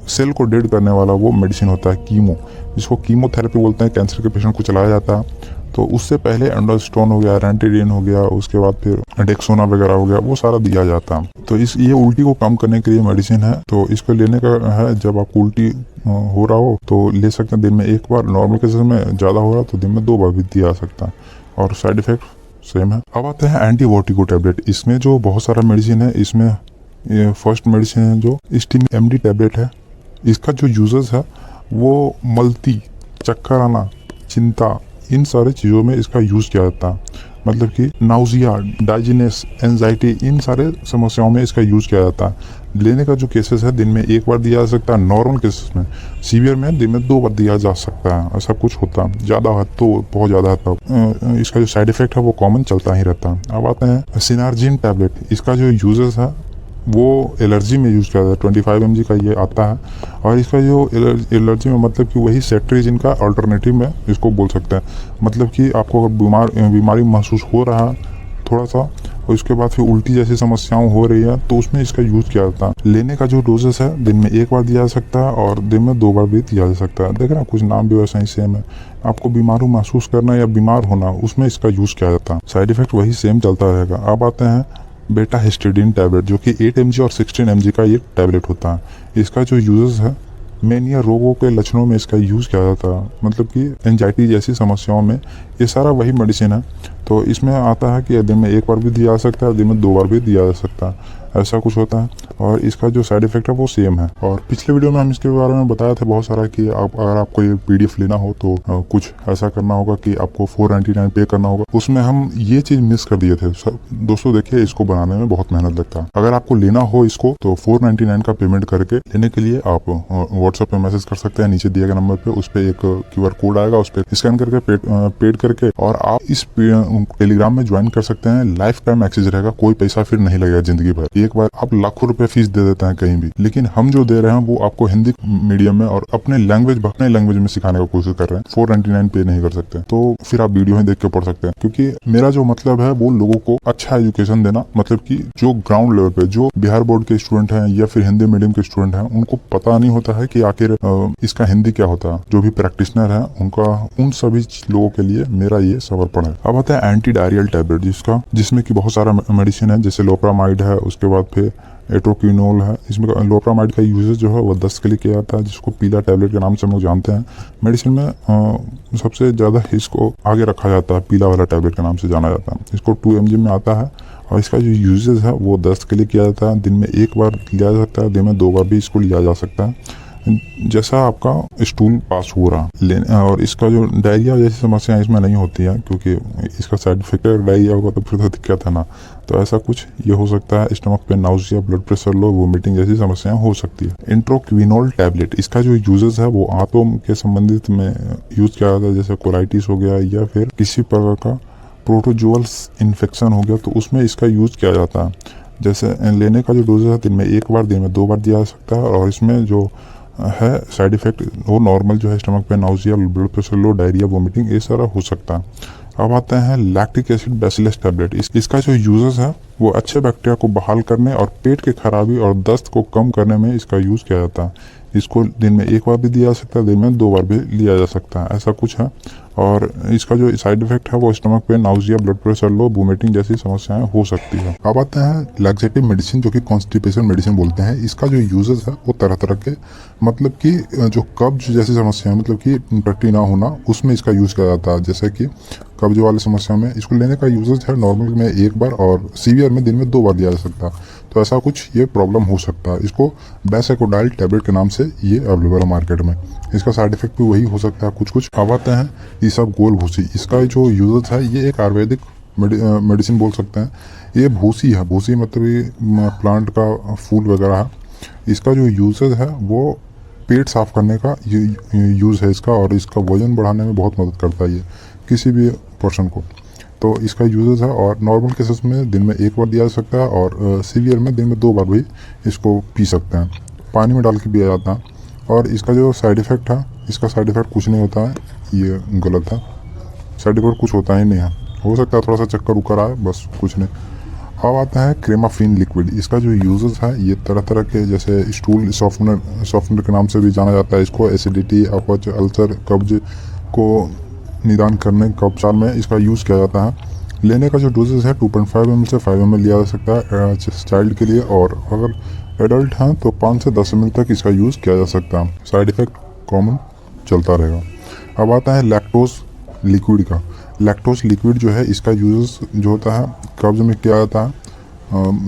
[SPEAKER 1] सेल को डेड करने वाला वो मेडिसिन होता है कीमो, जिसको कीमोथेरेपी बोलते हैं। कैंसर के पेशेंट को चलाया जाता है, तो उससे पहले ओंडास्टोन हो गया, रेनिटिडिन हो गया, उसके बाद फिर डेक्सोना वगैरह हो गया, वो सारा दिया जाता है। तो ये उल्टी को कम करने के लिए मेडिसिन है। तो इसको लेने का है जब आपको उल्टी हो रहा हो तो ले सकते हैं दिन में 1 बार, नॉर्मल केसेस में ज़्यादा हो रहा तो दिन में 2 बार भी दिया जा सकता है। और साइड इफेक्ट सेम है। अब आते हैं एंटीवर्टिगो टैबलेट। इसमें जो बहुत सारा मेडिसिन है, इसमें फर्स्ट मेडिसिन है जो स्टीमी MD टैबलेट है। इसका जो यूजेस है वो मल्टी, चक्कर आना, चिंता, इन सारे चीज़ों में इसका यूज़ किया जाता है। मतलब कि नाउजिया, डाइजिनेस, एंजाइटी, इन सारे समस्याओं में इसका यूज़ किया जाता है। लेने का जो केसेस है दिन में 1 बार दिया जा सकता है नॉर्मल केसेस में, सीवियर में दिन में 2 बार दिया जा सकता है, ऐसा कुछ होता है। ज़्यादा है तो बहुत ज़्यादा है तो इसका जो साइड इफेक्ट है वो कॉमन चलता ही रहता है। अब आते हैं सिनार्जिन टैबलेट। इसका जो यूजेस है वो एलर्जी में यूज़ किया जाता है। 25 mg का ये आता है, और इसका जो एलर्जी में मतलब कि वही सेट्रिजिन का अल्टरनेटिव में इसको बोल सकते हैं। मतलब कि आपको अगर बीमारी महसूस हो रहा है थोड़ा सा, और उसके बाद फिर उल्टी जैसी समस्याएं हो रही है, तो उसमें इसका यूज़ किया जाता है। लेने का जो डोजेस है दिन में 1 बार दिया जा सकता है और दिन में 2 बार भी दिया जा सकता है। देख रहे हैं कुछ नाम भी वैसा ही सेम है। आपको बीमारी महसूस करना या बीमार होना, उसमें इसका यूज़ किया जाता है। साइड इफेक्ट वही सेम चलता रहेगा। अब आते हैं बेटा हिस्टिडीन टैबलेट, जो कि 8 mg और 16 mg का ये टैबलेट होता है। इसका जो यूजेस है मेनिया रोगों के लक्षणों में इसका यूज़ किया जाता है, मतलब कि एंजाइटी जैसी समस्याओं में। ये सारा वही मेडिसिन है। तो इसमें आता है कि दिन में 1 बार भी दिया जा सकता है, दिन में 2 बार भी दिया जा सकता है, ऐसा कुछ होता है। और इसका जो साइड इफेक्ट है वो सेम है। और पिछले वीडियो में हम इसके बारे में बताया था बहुत सारा कि अगर आपको ये PDF लेना हो तो कुछ ऐसा करना होगा कि आपको 499 पे करना होगा। उसमें हम ये चीज मिस कर दिए थे दोस्तों। देखिए, इसको बनाने में बहुत मेहनत लगता है। अगर आपको लेना हो इसको तो 499 का पेमेंट करके लेने के लिए आप व्हाट्सएप पे मैसेज कर सकते हैं। नीचे दिए गए नंबर पे उस पे एक QR कोड आएगा, उस पर स्कैन करके पेड करके और आप इस टेलीग्राम में ज्वाइन कर सकते हैं। लाइफ टाइम एक्सेस रहेगा, कोई पैसा फिर नहीं लगेगा जिंदगी भर। एक बार आप लाखों रुपए फीस दे देते हैं कहीं भी, लेकिन हम जो दे रहे हैं वो आपको हिंदी मीडियम में और अपने लैंग्वेज में सिखाने की कोशिश कर रहे हैं। 499 पे नहीं कर सकते, तो फिर आप वीडियो में देख के पढ़ सकते हैं। क्योंकि मेरा जो मतलब है वो लोगों को अच्छा एजुकेशन देना, मतलब कि जो ग्राउंड लेवल पे जो बिहार बोर्ड के स्टूडेंट हैं या फिर हिंदी मीडियम के स्टूडेंट हैं, उनको पता नहीं होता है कि आखिर इसका हिंदी क्या होता है। जो भी प्रैक्टिशनर है उन सभी लोगों के लिए मेरा ये समर्पण है। अब आता है एंटी डायरियल टैबलेट, जिसमें कि बहुत सारा मेडिसिन है, जैसे लोप्रामाइड है, उसके बाद फिर एट्रोक्विनोल है। इसमें लोप्रामाइड का यूजेज जो है वो दस्त के लिए किया जाता है, जिसको पीला टैबलेट के नाम से हम लोग जानते हैं। मेडिसिन में सबसे ज़्यादा इसको आगे रखा जाता है, पीला वाला टैबलेट के नाम से जाना जाता है। इसको 2 mg में आता है और इसका जो यूजेज है वो दस्त के लिए किया जाता है। दिन में 1 बार लिया जा सकता है, दिन में 2 बार भी इसको लिया जा सकता है, जैसा आपका स्टूल पास हो रहा। और इसका जो डायरिया जैसी समस्या इसमें नहीं होती है, क्योंकि इसका साइड इफेक्ट डायरिया होगा तो फिर तो दिक्कत है ना। तो ऐसा कुछ ये हो सकता है। Stomach pain, nausea, blood pressure low, vomiting जैसी समस्याएं हो सकती है। इंट्रोक्विनोल टैबलेट, इसका जो यूजेस है वो आंतों के संबंधित में यूज किया जाता है, जैसे कोलाइटिस हो गया या फिर किसी प्रकार का प्रोटोजोअल्स इन्फेक्शन हो गया तो उसमें इसका यूज किया जाता है। जैसे लेने का जो डोजेज है दिन में 1 बार, दिन में 2 बार दिया जा सकता है। और इसमें जो है साइड इफेक्ट वो नॉर्मल जो है stomach pain, nausea, blood pressure low, diarrhoea, vomiting, ये सारा हो सकता है। अब आते हैं लैक्टिक एसिड बैसिलस टैबलेट। इसका जो यूजेस है वो अच्छे बैक्टीरिया को बहाल करने और पेट की खराबी और दस्त को कम करने में इसका यूज किया जाता है। इसको दिन में 1 बार भी दिया जा सकता है, दिन में 2 बार भी लिया जा सकता है, ऐसा कुछ है। और इसका जो साइड इफेक्ट है वो stomach pain, nausea, blood pressure low, vomiting जैसी समस्याएं हो सकती है। अब आते हैं लैक्सेटिव मेडिसिन, जो कि कॉन्स्टिपेशन मेडिसिन बोलते हैं। इसका जो यूजेस है वो तरह तरह के, मतलब कि जो कब्ज जैसी समस्या है, मतलब कि टट्टी ना होना, उसमें इसका यूज किया जाता है। जैसे कि कब्ज वाली समस्या में इसको लेने का यूजेस है नॉर्मल में 1 बार और सीवियर में दिन में 2 बार दिया जा सकता है। तो ऐसा कुछ ये प्रॉब्लम हो सकता है। इसको बेसेकोडाइल टैबलेट के नाम से ये अवेलेबल है मार्केट में। इसका साइड इफेक्ट भी वही हो सकता है कुछ। अब आते हैं ईसबगोल भूसी। इसका जो यूजेस है ये एक आयुर्वेदिक मेडिसिन बोल सकते हैं। ये भूसी है, भूसी मतलब ये प्लांट का फूल वगैरह है। इसका जो यूजेस है वो पेट साफ करने का यूज़ है इसका, और इसका वजन बढ़ाने में बहुत मदद करता है ये किसी भी पर्सन को। तो इसका यूजेस है। और नॉर्मल केसेस में दिन में 1 बार दिया जा सकता है और सीवियर में दिन में 2 बार भी इसको पी सकते हैं। पानी में डाल के पिया जाता है। और इसका जो साइड इफ़ेक्ट है, इसका साइड इफ़ेक्ट कुछ नहीं होता है, ये गलत है। साइड इफ़ेक्ट कुछ होता ही नहीं है, हो सकता है थोड़ा सा चक्कर उकर आए, बस कुछ नहीं। अब आता है क्रेमाफिन लिक्विड। इसका जो यूजेस है ये तरह तरह के, जैसे स्टूल सॉफ्टनर के नाम से भी जाना जाता है इसको। एसिडिटी, अपच, अल्सर, कब्ज को निदान करने का उपचार में इसका यूज़ किया जाता है। लेने का जो डोजेस है 2.5 ml से 5 ml लिया जा सकता है चाइल्ड के लिए, और अगर एडल्ट हैं तो 5 से 10 ml तक इसका यूज़ किया जा सकता है। साइड इफेक्ट कॉमन चलता रहेगा। अब आता है लैक्टोज लिक्विड का। लैक्टोज लिक्विड जो है इसका यूज़ जो होता है कब्ज में किया जाता है।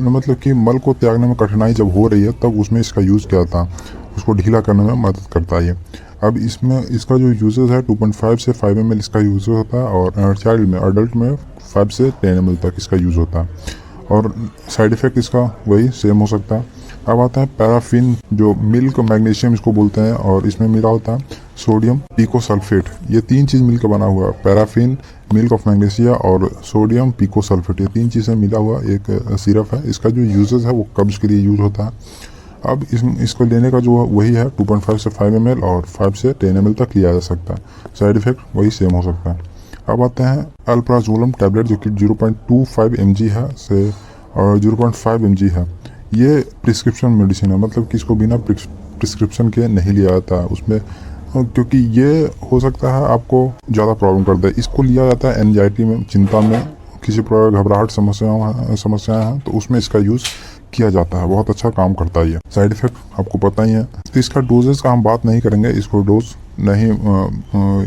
[SPEAKER 1] मतलब कि मल को त्यागने में कठिनाई जब हो रही है तब उसमें इसका यूज़ किया जाता है, उसको ढीला करने में मदद करता है ये। अब इसमें इसका जो यूजेस है 2.5 से 5 ml इसका यूज होता है, और चाइल्ड में, अडल्ट में 5 से 10 ml तक इसका यूज़ होता है। और साइड इफ़ेक्ट इसका वही सेम हो सकता है। अब आता है पैराफिन, जो मिल्क मैग्नीशियम इसको बोलते हैं, और इसमें मिला होता है सोडियम पिकोसल्फेट। ये 3 चीज़ मिलकर बना हुआ है, पैराफिन, मिल्क ऑफ मैग्नीशिया और सोडियम पिकोसल्फेट। ये 3 चीज़ें मिला हुआ एक सिरप है। इसका जो यूजेस है वो कब्ज के लिए यूज होता है। अब इसको लेने का जो वही है 2.5 से 5 ml और 5 से 10 ml तक लिया जा सकता है। साइड इफेक्ट वही सेम हो सकता है। अब आते हैं अल्प्राजोलम टैबलेट, जो कि 0.25 mg है से और 0.5 mg है। ये प्रिस्क्रिप्शन मेडिसिन है, मतलब कि इसको बिना प्रिस्क्रिप्शन के नहीं लिया जाता है उसमें, क्योंकि ये हो सकता है आपको ज़्यादा प्रॉब्लम कर दे। इसको लिया जाता है एनजाइटी में, चिंता में, किसी प्रकार घबराहट समस्याएं हैं तो उसमें इसका यूज़ किया जाता है। बहुत अच्छा काम करता है ये। साइड इफेक्ट आपको पता ही है। तो इसका डोजेस का हम बात नहीं करेंगे, इसको डोज नहीं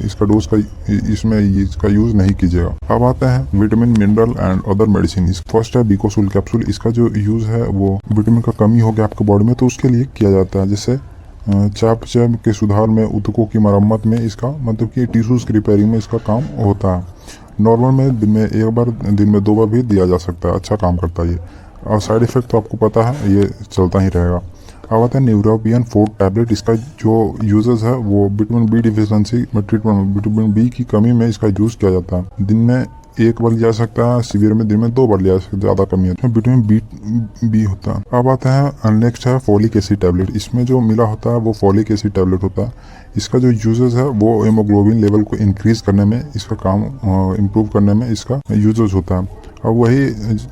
[SPEAKER 1] इसका डोज का इसमें इसका यूज नहीं कीजिएगा। अब आता है vitamin mineral and other medicine. First है बिकोसूल कैप्सूल। इसका जो यूज है वो विटामिन का कमी हो गया आपके बॉडी में तो उसके लिए किया जाता है। जैसे चापचय के सुधार में, ऊतकों की मरम्मत में इसका मतलब कि टिश्यूज की रिपेयरिंग में इसका काम होता है। नॉर्मल में दिन में एक बार, दिन में 2 बार भी दिया जा सकता है। अच्छा काम करता है ये। और साइड इफेक्ट तो आपको पता है, ये चलता ही रहेगा। अब आता है न्यूरोपियन 4 टैबलेट। इसका जो यूजेस है वो विटामिन बी डिफिशिएंसी में ट्रीटमेंट, विटामिन बी की कमी में इसका यूज किया जाता है। दिन में 1 बार लिया जा सकता है, सीवियर में दिन में 2 बार लिया जा सकता है, ज़्यादा कमी है तो विटामिन बी होता है। अब आता है नेक्स्ट है फॉलिक एसिड टैबलेट। इसमें जो मिला होता है वो फॉलिक एसिड टैबलेट होता है। इसका जो यूजेस है वो हेमोग्लोबिन लेवल को इंक्रीज करने में, इसका काम इम्प्रूव करने में इसका यूजेस होता है। अब वही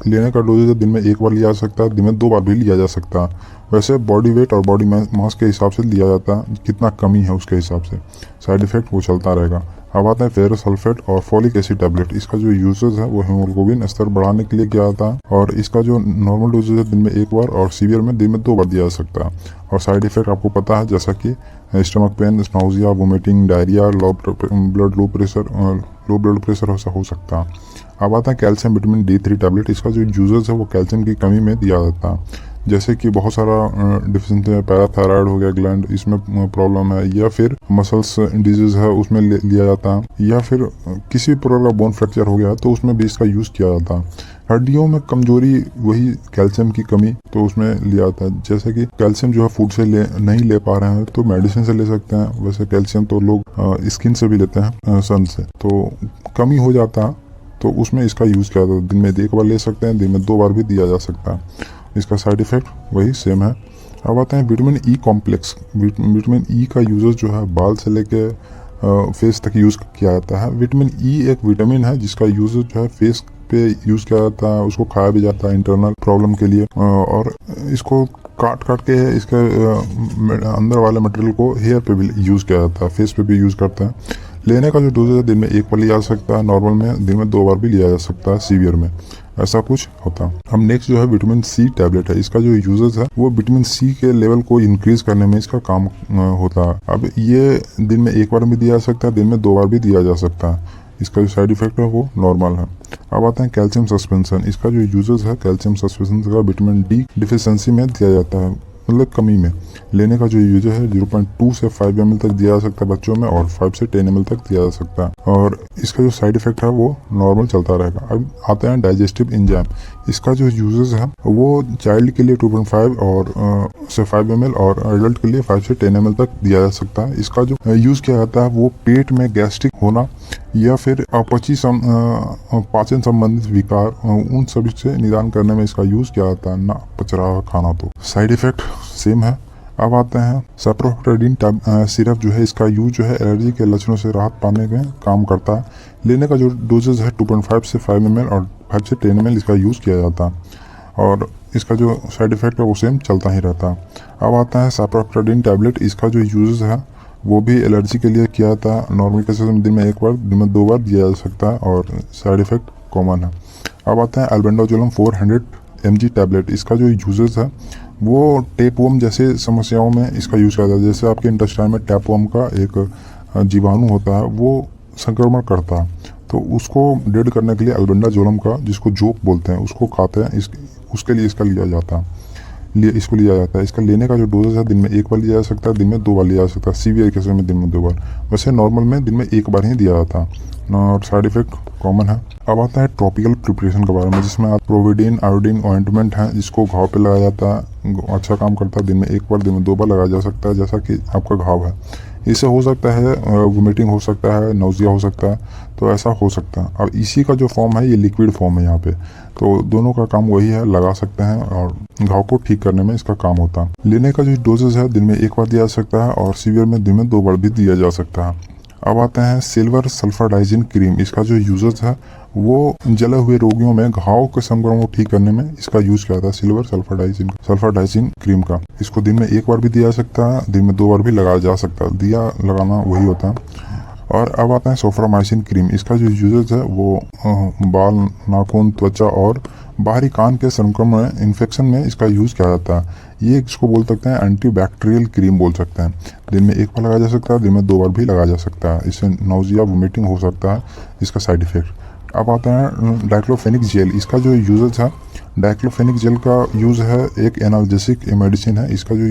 [SPEAKER 1] लेने का डोजेज दिन में 1 बार लिया जा सकता है, दिन में 2 बार भी लिया जा सकता है। वैसे बॉडी वेट और बॉडी मास के हिसाब से लिया जाता है, कितना कमी है उसके हिसाब से। साइड इफेक्ट वो चलता रहेगा। अब आता है फेरस सल्फेट और फॉलिक एसिड टैबलेट। इसका जो यूजेस है वो हेमोग्लोबिन स्तर बढ़ाने के लिए किया जाता है और इसका जो नॉर्मल डोजेज है दिन में 1 बार और सीवियर में दिन में 2 बार दिया जा सकता है। और साइड इफेक्ट आपको पता है, जैसा कि stomach pain, nausea, vomiting, diarrhoea, low blood pressure ऐसा हो सकता है। अब आता है कैल्शियम विटामिन D3 टैबलेट। इसका जो यूजेस है वो कैल्शियम की कमी में दिया जाता है। जैसे कि बहुत सारा डिफिशिएंसी है, पैराथायराइड हो गया ग्लैंड, इसमें प्रॉब्लम है, या फिर मसल्स डिजीज है उसमें लिया जाता है, या फिर किसी प्रकार का बोन फ्रैक्चर हो गया तो उसमें भी इसका यूज किया जाता है। हड्डियों में कमजोरी, वही कैल्शियम की कमी, तो उसमें लिया जाता है। जैसे कि कैल्शियम जो है फूड से नहीं ले पा रहे हैं तो मेडिसिन से ले सकते हैं। वैसे कैल्शियम तो लोग स्किन से भी लेते हैं, सन से, तो कमी हो जाता है तो उसमें इसका यूज़ किया जाता है। दिन में 1 बार ले सकते हैं, दिन में 2 बार भी दिया जा सकता है। इसका साइड इफेक्ट वही सेम है। अब आते हैं vitamin E complex. Vitamin E का यूजेस जो है बाल से लेके फेस तक यूज़ किया जाता है। विटामिन ई एक विटामिन है जिसका यूज जो है फेस पे यूज़ किया जाता है, उसको खाया भी जाता है इंटरनल प्रॉब्लम के लिए, और इसको काट के इसके अंदर वाले मटेरियल को हेयर पे भी यूज़ किया जाता है, फेस पे भी यूज़ करते हैं। लेने का जो डोज है दिन में 1 बार लिया जा सकता है, नॉर्मल में दिन में 2 बार भी लिया जा सकता है, सीवियर में ऐसा कुछ होता है। हम नेक्स्ट जो है विटामिन सी टैबलेट है। इसका जो यूजेस है वो विटामिन सी के लेवल को इंक्रीज करने में इसका काम होता है। अब ये दिन में 1 बार भी दिया जा सकता है, दिन में 2 बार भी दिया जा सकता है। इसका जो साइड इफेक्ट है वो नॉर्मल है। अब आते हैं कैल्शियम सस्पेंशन। इसका जो यूजेस है कैल्शियम सस्पेंशन का विटामिन डी डिफिशिएंसी में दिया जाता है, मतलब कमी में। लेने का जो यूज है 0.2 से 5 ml तक दिया जा सकता है बच्चों में, और 5 से 10 ml तक दिया जा सकता है। और इसका जो साइड इफेक्ट है वो नॉर्मल चलता रहेगा। अब आते हैं डाइजेस्टिव एंजाइम। इसका जो यूजेस है वो चाइल्ड के लिए 2.5 और से 5 ml और एडल्ट के लिए 5 से 10 ml तक दिया जा सकता है। इसका जो यूज किया जाता है वो पेट में गैस्ट्रिक होना या फिर पाचन संबंधित विकार, उन सभी से निदान करने में इसका यूज किया जाता है, ना पच रहा खाना तो। साइड इफेक्ट सेम है। अब आते हैं सेप्रोफ्रेडिन सिरप जो है, इसका यूज जो है एलर्जी के लक्षणों से राहत पाने में काम करता है। लेने का जो डोजेज है 2.5 से 5 ml और 5 से 10 ml इसका यूज किया जाता है, और इसका जो साइड इफेक्ट है वो सेम चलता ही रहता है। अब आता है सेप्रोफ्रेडिन टैबलेट। इसका जो यूज है वो भी एलर्जी के लिए किया जाता है। नॉर्मल केसेस में दिन में 1 बार, दिन में 2 बार दिया जा सकता है, और साइड इफेक्ट कॉमन है। अब आता है अल्बेंडाजोलम 400 mg टैबलेट। इसका जो यूजेस है वो टेपवर्म जैसे समस्याओं में इसका यूज किया जाता है। जैसे आपके इंटेस्टाइन में टेपवर्म का एक जीवाणु होता है, वो संक्रमण करता है, तो उसको डेड करने के लिए अल्बेंडाजोलम का, जिसको जोक बोलते हैं, उसको खाते हैं। उसके लिए इसका लिया जाता है, इसको लिया जाता है। इसका लेने का जो डोजेज है दिन में 1 बार लिया जा सकता है, दिन में 2 बार लिया जा सकता है। सीवियर केसेस में दिन में 2 बार। वैसे नॉर्मल में दिन में 1 बार ही दिया जाता है, और साइड इफेक्ट कॉमन है। अब आता है टॉपिकल प्रिपरेशन के बारे में, जिसमें आप प्रोविडीन आयोडीन ऑइंटमेंट है, जिसको घाव पे लगाया जाता है। अच्छा काम करता है, दिन में 1 बार, दिन में 2 बार लगाया जा सकता है। जैसा कि आपका घाव है, इससे हो सकता है वोमिटिंग हो सकता है, नाउजिया हो सकता है, तो ऐसा हो सकता है। अब इसी का जो फॉर्म है ये लिक्विड फॉर्म है यहाँ पे, तो दोनों का काम वही है, लगा सकते हैं, और घाव को ठीक करने में इसका काम होता है। लेने का जो डोजेज है दिन में 1 बार दिया जा सकता है, और सीवियर में दिन में 2 बार भी दिया जा सकता है। अब आते हैं सिल्वर सल्फर डाइजिन क्रीम। इसका जो यूजेस है वो जले हुए रोगियों में घाव के संक्रमण को ठीक करने में इसका यूज किया जाता है, सिल्वर सल्फर डाइजिन क्रीम का। इसको दिन में 1 बार भी दिया जा सकता है, दिन में 2 बार भी लगाया जा सकता है। दिया लगाना वही होता है। और अब आता है सोफ्रामाइसिन क्रीम। इसका जो यूजेस है वो बाल, नाखून, त्वचा और बाहरी कान के संक्रमण इन्फेक्शन में इसका यूज़ किया जाता है। ये इसको बोल सकते हैं एंटीबैक्टीरियल क्रीम बोल सकते हैं। दिन में एक बार लगाया जा सकता है, दिन में 2 बार भी लगाया जा सकता है। इससे नाउजिया वोमिटिंग हो सकता है, इसका साइड इफेक्ट। अब आता है डाइक्लोफेनिक जेल। इसका जो यूजेज है, डाइक्लोफेनिक जेल का यूज़ है एक एनाल्जेसिक मेडिसिन है। इसका जो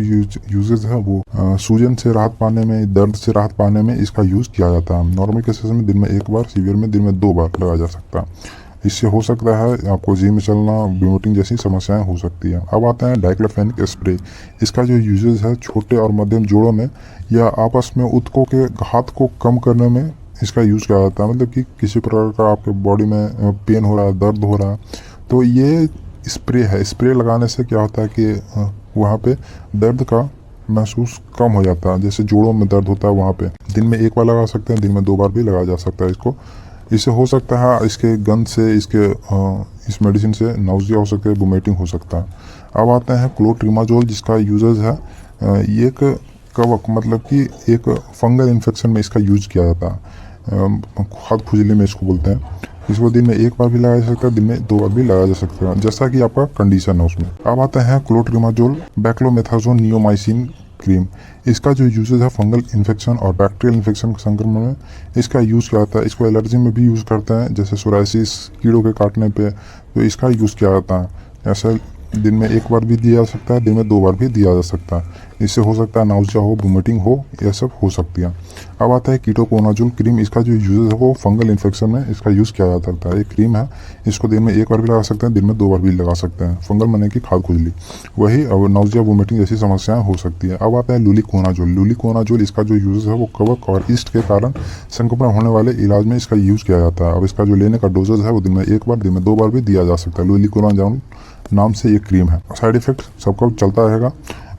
[SPEAKER 1] यूजेज है वो सूजन से राहत पाने में, दर्द से राहत पाने में इसका यूज़ किया जाता है। नॉर्मल केसेस में दिन में 1 बार, सीवियर में दिन में 2 बार लगाया जा सकता है। इससे हो सकता है आपको जिम में चलना, वोमिटिंग जैसी समस्याएं हो सकती है। अब आता है डाइक्लोफेनिक स्प्रे। इसका जो यूजेज है छोटे और मध्यम जोड़ों में या आपस में ऊतकों के घात को कम करने में इसका यूज़ किया जाता है। मतलब कि किसी प्रकार का आपके बॉडी में पेन हो रहा है, दर्द हो रहा है, तो ये स्प्रे है। स्प्रे लगाने से क्या होता है कि वहाँ पे दर्द का महसूस कम हो जाता है। जैसे जोड़ों में दर्द होता है वहाँ पे दिन में 1 बार लगा सकते हैं, दिन में 2 बार भी लगाया जा सकता है इसको। इससे हो सकता है इसके गंध से, इस मेडिसिन से नाउजिया हो सकता है, वोमिटिंग हो सकता है। अब आते हैं क्लोट्रिमाजोल, जिसका यूजेज है ये एक कवक, मतलब कि एक फंगल इन्फेक्शन में इसका यूज किया जाता है। खाद खुजली में इसको बोलते हैं। इसको दिन में 1 बार भी लगाया जा सकता है, दिन में 2 बार भी लगाया जा सकता है, जैसा कि आपका कंडीशन है उसमें। अब आते हैं क्लोट्रिमाजोल बैक्लोमेथाजोन नियोमाइसिन क्रीम। इसका जो यूजेज है फंगल इन्फेक्शन और बैक्टीरियल इन्फेक्शन संक्रमण में इसका यूज़ किया जाता है। इसको एलर्जी में भी यूज़ करते हैं, जैसे सोराइसिस, कीड़ों के काटने पे, तो इसका यूज़ किया जाता है। ऐसा दिन में 1 बार भी दिया जा सकता है, दिन में 2 बार भी दिया जा सकता है। इससे हो सकता है नाउजिया हो, वोमिटिंग हो, यह सब हो सकती है। अब आता है कीटोकोनाजोल क्रीम। इसका जो यूजेज है वो फंगल इन्फेक्शन में इसका यूज़ किया जा सकता है। ये क्रीम है, इसको दिन में 1 बार भी लगा सकते हैं, दिन में 2 बार भी लगा सकते हैं। फंगल मने की खाद खुजली, वही अब नाउजिया वोमिटिंग जैसी समस्याएं हो सकती है। अब आता है लुलिकोनाजोल। लुलिकोनाजोल इसका जो यूजेज है वो कवक और ईस्ट के कारण संक्रमण होने वाले इलाज में इसका यूज़ किया जाता है। अब इसका जो लेने का डोजेज है वो दिन में 1 बार, दिन में 2 बार भी दिया जा सकता है। लुलिकोनाजोल नाम से ये क्रीम है। साइड इफेक्ट सबका चलता रहेगा।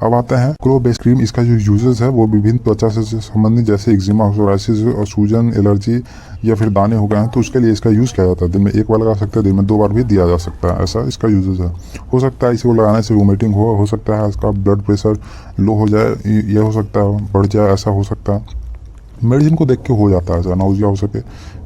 [SPEAKER 1] अब आता है क्लोबेस क्रीम। इसका जो यूजेस है वो विभिन्न त्वचा से संबंधित, जैसे एक्जिमा, सोराइसिस और सूजन, एलर्जी या फिर दाने हो गए हैं, तो उसके लिए इसका यूज़ किया जाता है। दिन में 1 बार लगा सकते हैं, दिन में 2 बार भी दिया जा सकता है। ऐसा इसका यूजेस है। हो सकता है इसको लगाने से वोमिटिंग हो सकता है इसका ब्लड प्रेशर लो हो जाए, यह हो सकता है बढ़ जाए, ऐसा हो सकता है। मेडिसिन को देख के हो जाता है, ऐसा नाउजिया हो सके,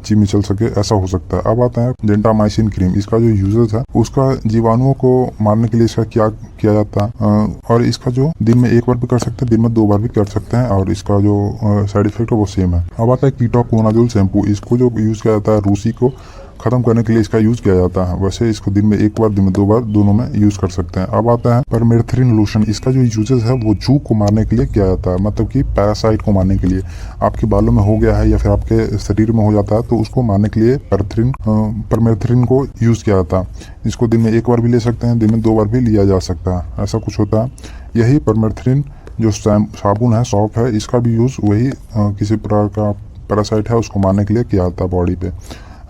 [SPEAKER 1] जिम चल सके, ऐसा हो सकता है। अब आता है जेंटामाइसिन क्रीम। इसका जो यूजेस है उसका जीवाणुओं को मारने के लिए इसका क्या किया जाता है, और इसका जो दिन में 1 बार भी कर सकते हैं, दिन में 2 बार भी कर सकते हैं, और इसका जो साइड इफेक्ट है वो सेम है। अब आता है कीटोकोनाजोल शैम्पू। इसको जो यूज़ किया जाता है रूसी को ख़त्म करने के लिए इसका यूज़ किया जाता है। वैसे इसको दिन में 1 बार, दिन में 2 बार, दोनों में यूज़ कर सकते हैं। अब आता है परमेथ्रिन लोशन। इसका जो यूजेस है वो जू को मारने के लिए किया जाता है, मतलब कि पैरासाइट को मारने के लिए। आपके बालों में हो गया है या फिर आपके शरीर में हो जाता है तो उसको मारने के लिए परमेथ्रिन को यूज़ किया जाता है। इसको दिन में 1 बार भी ले सकते हैं, दिन में 2 बार भी लिया जा सकता है, ऐसा कुछ होता है। यही परमेथ्रिन जो साबुन है, सॉप है, इसका भी यूज़ वही किसी प्रकार का पैरासाइट है उसको मारने के लिए किया जाता है बॉडी पे,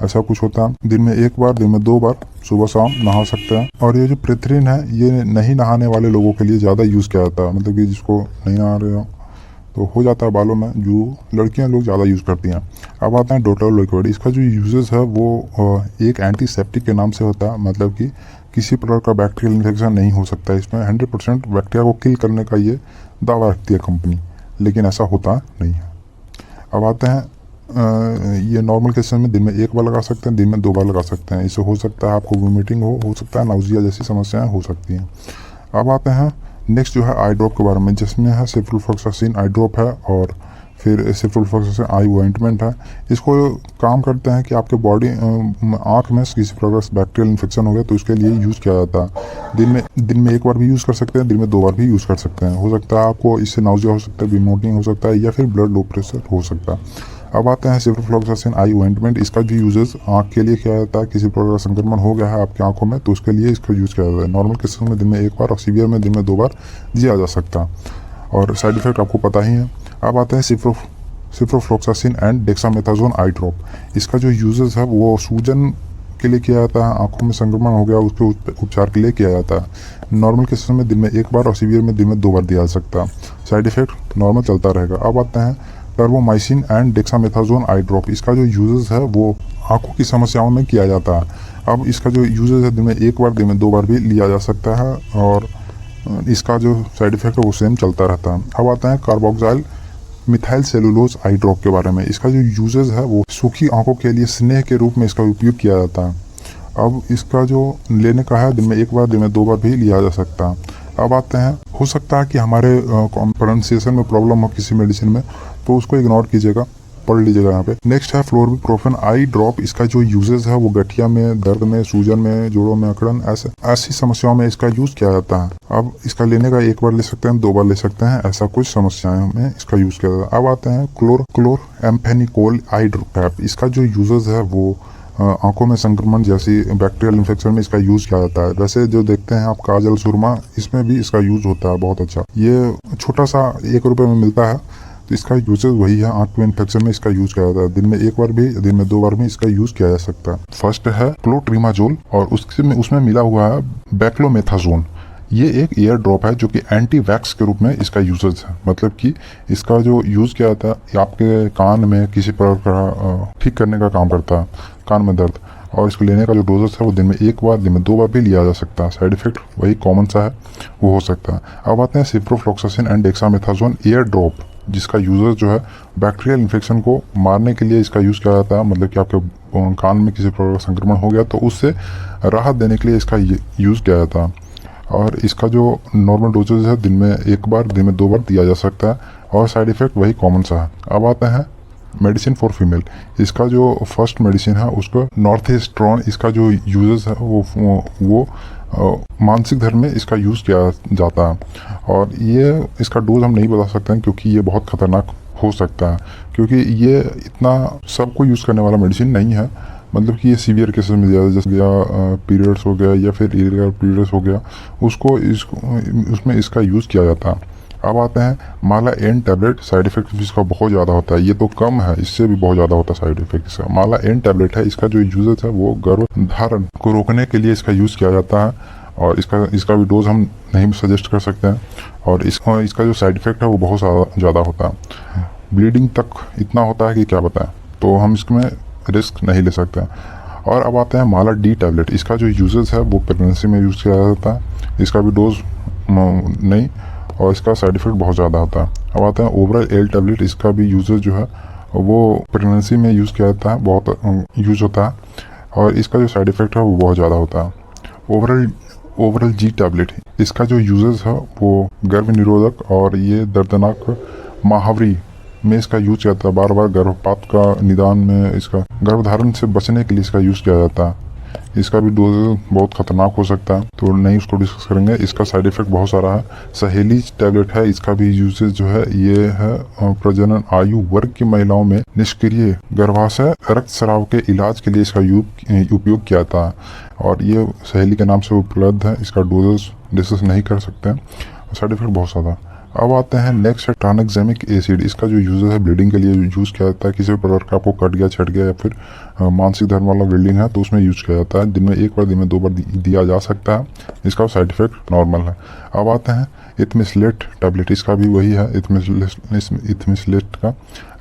[SPEAKER 1] ऐसा कुछ होता है। दिन में 1 बार, दिन में 2 बार सुबह शाम नहा सकते हैं। और ये जो प्रेथ्रिन है ये नहीं नहाने वाले लोगों के लिए ज़्यादा यूज़ किया जाता है, मतलब कि जिसको नहीं नहा रहे हो तो हो जाता है बालों में, जो लड़कियां लोग ज़्यादा यूज़ करती हैं। अब आता है डोटोल लिक्विड। इसका जो यूजेस है वो एक एंटीसेप्टिक के नाम से होता है, मतलब कि किसी प्रकार का बैक्टीरियल इन्फेक्शन नहीं हो सकता। इसमें 100% बैक्टीरिया को किल करने का ये दावा रखती है कंपनी, लेकिन ऐसा होता नहीं है। अब आते हैं ये नॉर्मल केसेस में दिन में 1 बार लगा सकते हैं, दिन में 2 बार लगा सकते हैं। इससे हो सकता है आपको वोमिटिंग हो सकता है नाउजिया जैसी समस्याएं हो सकती हैं। अब आते हैं नेक्स्ट जो है आई ड्रॉप के बारे में, जिसमें है सेफ्रोफ्लॉक्सासिन आई ड्रॉप है और फिर सेफ्रोफ्लॉक्सासिन आई ऑइंटमेंट है। इसको काम करते हैं कि आपके बॉडी आँख में किसी प्रकार से बैक्टीरियल इन्फेक्शन हो गया तो उसके लिए यूज़ किया जाता है। दिन में 1 बार भी यूज़ कर सकते हैं, दिन में 2 बार भी यूज़ कर सकते हैं। हो सकता है आपको इससे नाउजिया हो सकता है, वोमिटिंग हो सकता है, या फिर ब्लड लो प्रेशर हो सकता है। अब आते हैं सेफ्रोफ्लॉक्सासिन आई ऑइंटमेंट। इसका जो यूजेस आँख के लिए किया जाता है, किसी प्रकार का संक्रमण हो गया है आपकी आंखों में तो उसके लिए इसका यूज़ किया जाता है। नॉर्मल केसेस में दिन में 1 बार और सीवियर में दिन में 2 बार दिया जा सकता है, और साइड इफेक्ट आपको पता ही है। अब आता है सेफ्रोफ्लॉक्सासिन एंड डेक्सामेथासोन आई ड्रॉप। इसका जो यूजेस है वो सूजन के लिए किया जाता है, आंखों में संक्रमण हो गया उसके उपचार के लिए किया जाता है। नॉर्मल केसेस में दिन में 1 बार और सीवियर में दिन में 2 बार दिया जा सकता है। साइड इफेक्ट नॉर्मल चलता रहेगा। अब आते हैं टर्बोमाइसिन एंड डेक्सामेथासोन आई ड्रॉप। इसका जो यूजेस है वो आंखों की समस्याओं में किया जाता है। अब इसका जो यूजेस है दिन में 1 बार, दिन में 2 बार भी लिया जा सकता है, और इसका जो साइड इफेक्ट है वो सेम चलता रहता है। अब आता है कार्बोक्सिल मिथाइल सेलुलोज आई ड्रॉप के बारे में। इसका जो यूजेस है वो सूखी आंखों के लिए स्नेह के रूप में इसका उपयोग किया जाता है। अब इसका जो लेने का है दिन में एक बार दिन में 2 बार भी लिया जा सकता है। अब आते हैं, हो सकता है कि हमारे प्रोनाउंसिएशन में प्रॉब्लम हो किसी मेडिसिन में, तो उसको इग्नोर कीजिएगा, पढ़ लीजिएगा यहाँ पे। नेक्स्ट है फ्लोरबिप्रोफेन आई ड्रॉप। इसका जो यूजेस है वो गठिया में दर्द में, सूजन में, जोड़ों में अकड़न, ऐसी समस्याओं में इसका यूज किया जाता है। अब इसका लेने का एक बार ले सकते हैं, 2 बार ले सकते हैं, ऐसा कुछ समस्याओं में इसका यूज किया जाता है। अब आते हैं क्लोर एम्फेनिकोल आई ड्रॉप। इसका जो यूजेस है वो आंखों में संक्रमण जैसी बैक्टीरियल इन्फेक्शन में इसका यूज किया जाता है। वैसे जो देखते हैं आप काजल, सुरमा, इसमें भी इसका यूज होता है बहुत अच्छा। ये छोटा सा 1 रुपये में मिलता है, तो इसका यूजेस वही है। आंख में इन्फेक्शन में इसका यूज किया जाता है। दिन में 1 बार भी, दिन में 2 बार भी इसका यूज किया जा सकता है। फर्स्ट है क्लोट्रीमाजोल और उसमें मिला हुआ है बैक्लोमेथाजोन। ये एक एयर ड्रॉप है जो कि एंटी वैक्स के रूप में इसका यूजेस है। मतलब कि इसका जो यूज किया जाता है आपके कान में किसी प्रकार का ठीक करने का काम करता है, कान में दर्द। और इसको लेने का जो डोजेस है वो दिन में 1 बार, दिन में 2 बार भी लिया जा सकता है। साइड इफेक्ट वही कॉमन सा है, वो हो सकता है। अब आते हैं ciprofloxacin and dexamethasone air drop, जिसका यूजेस जो है बैक्टीरियल इन्फेक्शन को मारने के लिए इसका यूज़ किया जाता है। मतलब कि आपके कान में किसी प्रकार का संक्रमण हो गया तो उससे राहत देने के लिए इसका यूज़ किया जाता है। और इसका जो नॉर्मल डोजेज है दिन में 1 बार, दिन में 2 बार दिया जा सकता है और साइड इफ़ेक्ट वही कॉमन सा है। अब आते हैं मेडिसिन फॉर फीमेल। इसका जो फर्स्ट मेडिसिन है उसको नॉर्थेस्ट्रॉन, इसका जो यूजेस है वो मानसिक धर्म में इसका यूज़ किया जाता है। और ये इसका डोज हम नहीं बता सकते हैं क्योंकि ये बहुत ख़तरनाक हो सकता है, क्योंकि ये इतना सबको यूज़ करने वाला मेडिसिन नहीं है। मतलब कि ये सीवियर केसेस में ज़्यादा, जैसे पीरियड्स हो गया या फिर इरेगुलर पीरियड्स हो गया, उसमें इसका यूज़ किया जाता है। अब आते हैं माला एन टैबलेट। साइड इफेक्ट इसका बहुत ज़्यादा होता है, ये तो कम है, इससे भी बहुत ज़्यादा होता है साइड इफेक्ट इसका। माला एन टैबलेट है, इसका जो यूजेस है वो गर्भधारण को रोकने के लिए इसका यूज़ किया जाता है। और इसका भी डोज हम नहीं सजेस्ट कर सकते हैं। और इसका जो साइड इफेक्ट है वो बहुत ज़्यादा होता है, ब्लीडिंग तक इतना होता है कि क्या बताएं, तो हम इसमें रिस्क नहीं ले सकते हैं। और अब आते हैं माला डी टैबलेट। इसका जो यूजेस है वो प्रेगनेंसी में यूज़ किया जाता है, इसका भी डोज नहीं, और इसका साइड इफेक्ट बहुत ज़्यादा होता है। अब आते हैं ओवरल एल टैबलेट। इसका भी यूजेस जो है वो प्रेगनेंसी में यूज़ किया जाता है, बहुत यूज होता है, और इसका जो साइड इफेक्ट है वो बहुत ज़्यादा होता है। ओवरल जी टैबलेट, इसका जो यूजेस है वो गर्भ निरोधक और ये दर्दनाक महावरी में इसका यूज किया जाता है। बार बार गर्भपात का निदान में, इसका गर्भधारण से बचने के लिए इसका यूज़ किया जाता है। इसका भी डोज बहुत खतरनाक हो सकता है, तो नहीं उसको डिस्कस करेंगे। इसका साइड इफेक्ट बहुत सारा है। सहेली टैबलेट है, इसका भी यूजेज जो है ये है प्रजनन आयु वर्ग की महिलाओं में निष्क्रिय गर्भाशय रक्तस्राव के इलाज के लिए इसका उपयोग किया जाता है। और ये सहेली के नाम से उपलब्ध है। इसका डोजेस डिस्कस नहीं कर सकते हैं, साइड इफेक्ट बहुत ज़्यादा। अब आते हैं नेक्स्ट है ट्रानक्सेमिक एसिड। इसका जो यूजेस है ब्लीडिंग के लिए यूज़ किया जाता है। किसी भी प्रकार का आपको कट गया, छट गया या फिर मानसिक धर्म वाला ब्लीडिंग है तो उसमें यूज किया जाता है। दिन में 1 बार, दिन में 2 बार दिया जा सकता है। इसका साइड इफेक्ट नॉर्मल है। अब आते हैं इथमिसलेट टैबलेट। इसका भी वही है, इथमिसलेट का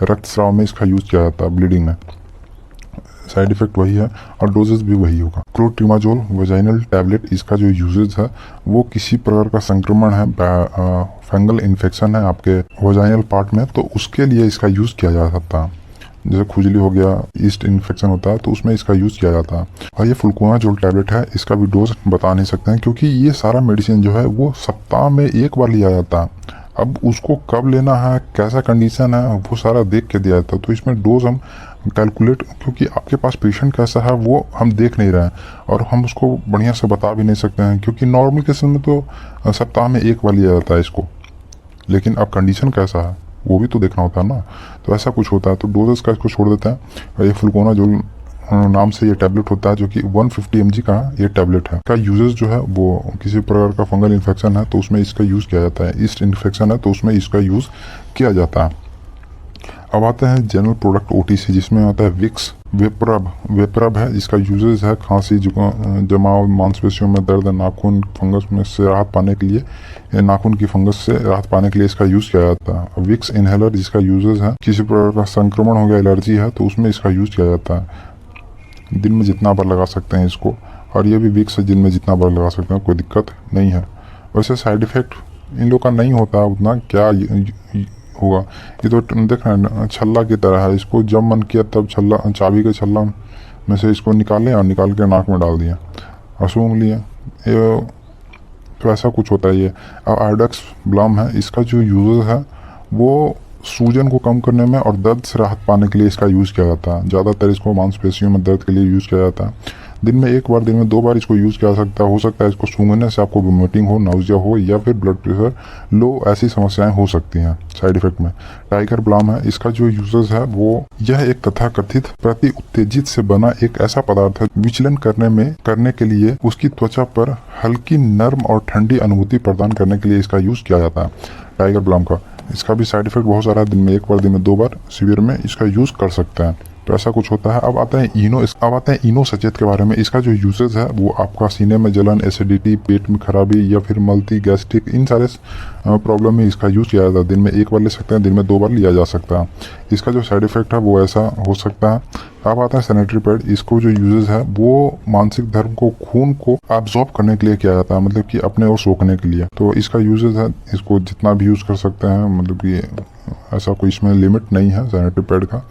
[SPEAKER 1] रक्तस्राव में इसका यूज किया जाता है, ब्लीडिंग में। साइड इफेक्ट वही है और डोजेस भी वही होगा। Clotrimazole vaginal tablet. इसका जो यूजेज है वो किसी प्रकार का संक्रमण है, फंगल इन्फेक्शन है आपके वजाइनल पार्ट में, तो उसके लिए इसका यूज़ किया जा सकता है। जैसे खुजली हो गया, ईस्ट इन्फेक्शन होता है तो उसमें इसका यूज़ किया जाता है। और ये फ्लूकोनाजोल टैबलेट है, इसका भी डोज बता नहीं सकते हैं क्योंकि ये सारा मेडिसिन जो है वो सप्ताह में 1 बार लिया जाता है। अब उसको कब लेना है, कैसा कंडीशन है, वो सारा देख के दिया जाता है। तो इसमें डोज हम कैलकुलेट, क्योंकि आपके पास पेशेंट कैसा है वो हम देख नहीं रहे हैं और हम उसको बढ़िया से बता भी नहीं सकते हैं, क्योंकि नॉर्मल केस में तो सप्ताह में 1 बार लिया जाता है इसको, लेकिन अब कंडीशन कैसा है वो भी तो देखना होता है ना। तो ऐसा कुछ होता है, तो डोजेस का इसको छोड़ देते हैं। ये फ्लूकोनाजोल नाम से ये टैबलेट होता है जो कि 150 mg का ये टैबलेट है। का यूजेस जो है वो किसी प्रकार का फंगल इन्फेक्शन है तो उसमें इसका यूज़ किया जाता है। ईस्ट इन्फेक्शन है तो उसमें इसका यूज़ किया जाता है। अब आता है जनरल प्रोडक्ट OTC, जिसमें आता है विक्स वेपरब है, जिसका यूजेस है खांसी, जमाव, मांसपेशियों में दर्द, नाखून फंगस में से राहत पाने के लिए, नाखून की फंगस से राहत पाने के लिए इसका यूज़ किया जाता है। विक्स इनहेलर, जिसका यूजेस है किसी प्रकार का संक्रमण हो गया, एलर्जी है तो उसमें इसका यूज़ किया जाता है। दिन में जितना बार लगा सकते हैं इसको, और ये भी विक्स है दिन में जितना बार लगा सकते हैं, कोई दिक्कत नहीं है। वैसे साइड इफ़ेक्ट इन लोग का नहीं होता उतना, क्या होगा, ये तो देख रहे हैं छल्ला की तरह है। इसको जब मन किया तब छल्ला, चाबी का छल्ला में से इसको निकालें और निकाल के नाक में डाल दिया और सूंघ लिया। तो ऐसा कुछ होता है ये। अब आयोडेक्स ब्लम है, इसका जो यूज़ है वो सूजन को कम करने में और दर्द से राहत पाने के लिए इसका यूज़ किया जाता है। ज़्यादातर इसको मांसपेशियों में दर्द के लिए यूज़ किया जाता है। दिन में 1 बार, दिन में 2 बार इसको यूज़ किया जा सकता है। हो सकता है इसको सूंघने से आपको वोमिटिंग हो, नाउजिया हो या फिर ब्लड प्रेशर लो, ऐसी समस्याएं हो सकती हैं साइड इफेक्ट में। टाइगर ब्लाम है, इसका जो यूजेस है वो यह एक तथाकथित प्रति उत्तेजित से बना एक ऐसा पदार्थ है विचलन करने के लिए उसकी त्वचा पर हल्की नर्म और ठंडी अनुभूति प्रदान करने के लिए इसका यूज़ किया जाता है टाइगर ब्लाम का। इसका भी साइड इफेक्ट बहुत सारा है। दिन में 1 बार, दिन में 2 बार सीवियर में इसका यूज़ कर सकते हैं। तो ऐसा कुछ होता है। अब आते हैं इनो सचेत के बारे में। इसका जो यूजेज है वो आपका सीने में जलन, एसिडिटी, पेट में खराबी या फिर मल्टी गैस्ट्रिक, इन सारे प्रॉब्लम में इसका यूज़ किया जाता है। दिन में 1 बार ले सकते हैं, दिन में 2 बार लिया जा सकता है। इसका जो साइड इफेक्ट है वो ऐसा हो सकता है। अब आता है सैनिटरी पैड। इसको जो यूजेज है वो मानसिक धर्म को, खून को एब्जॉर्ब करने के लिए किया जाता है, मतलब कि अपने और सोखने के लिए। तो इसका यूजेज है, इसको जितना भी यूज़ कर सकते हैं, मतलब कि ऐसा कोई इसमें लिमिट नहीं है सैनिटरी पैड का।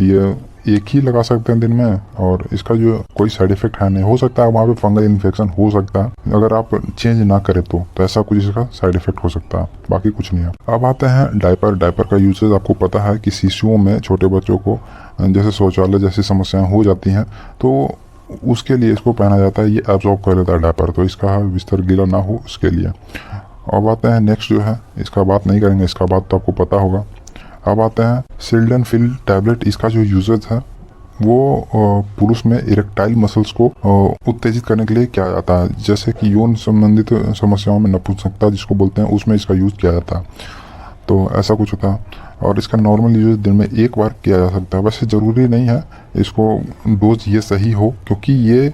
[SPEAKER 1] ये एक ही लगा सकते हैं दिन में और इसका जो कोई साइड इफेक्ट है नहीं। हो सकता है वहाँ पे फंगल इन्फेक्शन हो सकता है अगर आप चेंज ना करें तो ऐसा कुछ इसका साइड इफेक्ट हो सकता है, बाकी कुछ नहीं है। अब आते हैं डायपर। डायपर का यूसेज आपको पता है कि शिशुओं में, छोटे बच्चों को जैसे शौचालय जैसी समस्याएं हो जाती हैं तो उसके लिए इसको पहना जाता है। ये एब्जॉर्ब कर लेता है डायपर, तो इसका बिस्तर गीला ना हो उसके लिए। अब आते हैं नेक्स्ट जो है, इसका बात नहीं करेंगे, इसका बात तो आपको पता होगा। अब आते हैं सिल्डेनाफिल टैबलेट। इसका जो यूजेज है वो पुरुष में इरेक्टाइल मसल्स को उत्तेजित करने के लिए किया जाता है, जैसे कि यौन संबंधित समस्याओं में नपुंसकता जिसको बोलते हैं, उसमें इसका यूज़ किया जाता है। तो ऐसा कुछ होता है और इसका नॉर्मल यूज दिन में 1 बार किया जा सकता है। वैसे ज़रूरी नहीं है इसको डोज ये सही हो, क्योंकि ये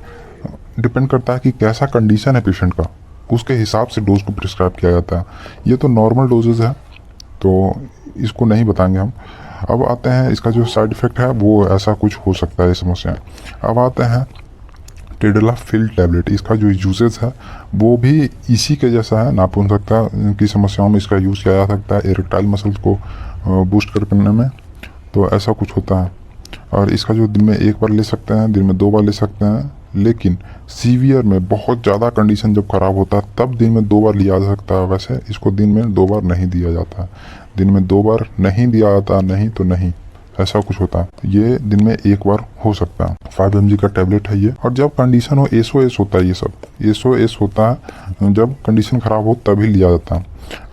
[SPEAKER 1] डिपेंड करता है कि कैसा कंडीशन है पेशेंट का, उसके हिसाब से डोज को प्रिस्क्राइब किया जाता है। ये तो नॉर्मल डोजेज है तो इसको नहीं बताएंगे हम। अब आते हैं इसका जो साइड इफ़ेक्ट है वो ऐसा कुछ हो सकता है समस्या। अब आते हैं टेडलाफिल टैबलेट। इसका जो यूजेज है वो भी इसी के जैसा है। नापुंसकता की समस्याओं में इसका यूज़ किया जा सकता है, इरेक्टाइल मसल्स को बूस्ट करने में। तो ऐसा कुछ होता है और इसका जो दिन में 1 बार ले सकते हैं, दिन में 2 बार ले सकते हैं। लेकिन सीवियर में बहुत ज़्यादा कंडीशन जब ख़राब होता है तब दिन में 2 बार लिया जा सकता है। वैसे इसको दिन में 2 बार नहीं दिया जाता है। दिन में 2 बार नहीं दिया जाता, नहीं तो नहीं, ऐसा कुछ होता है। ये दिन में 1 बार हो सकता है। 5 mg का टैबलेट है ये। और जब कंडीशन हो, SOS होता है, ये सब SOS होता है जब कंडीशन ख़राब हो तभी लिया जाता है।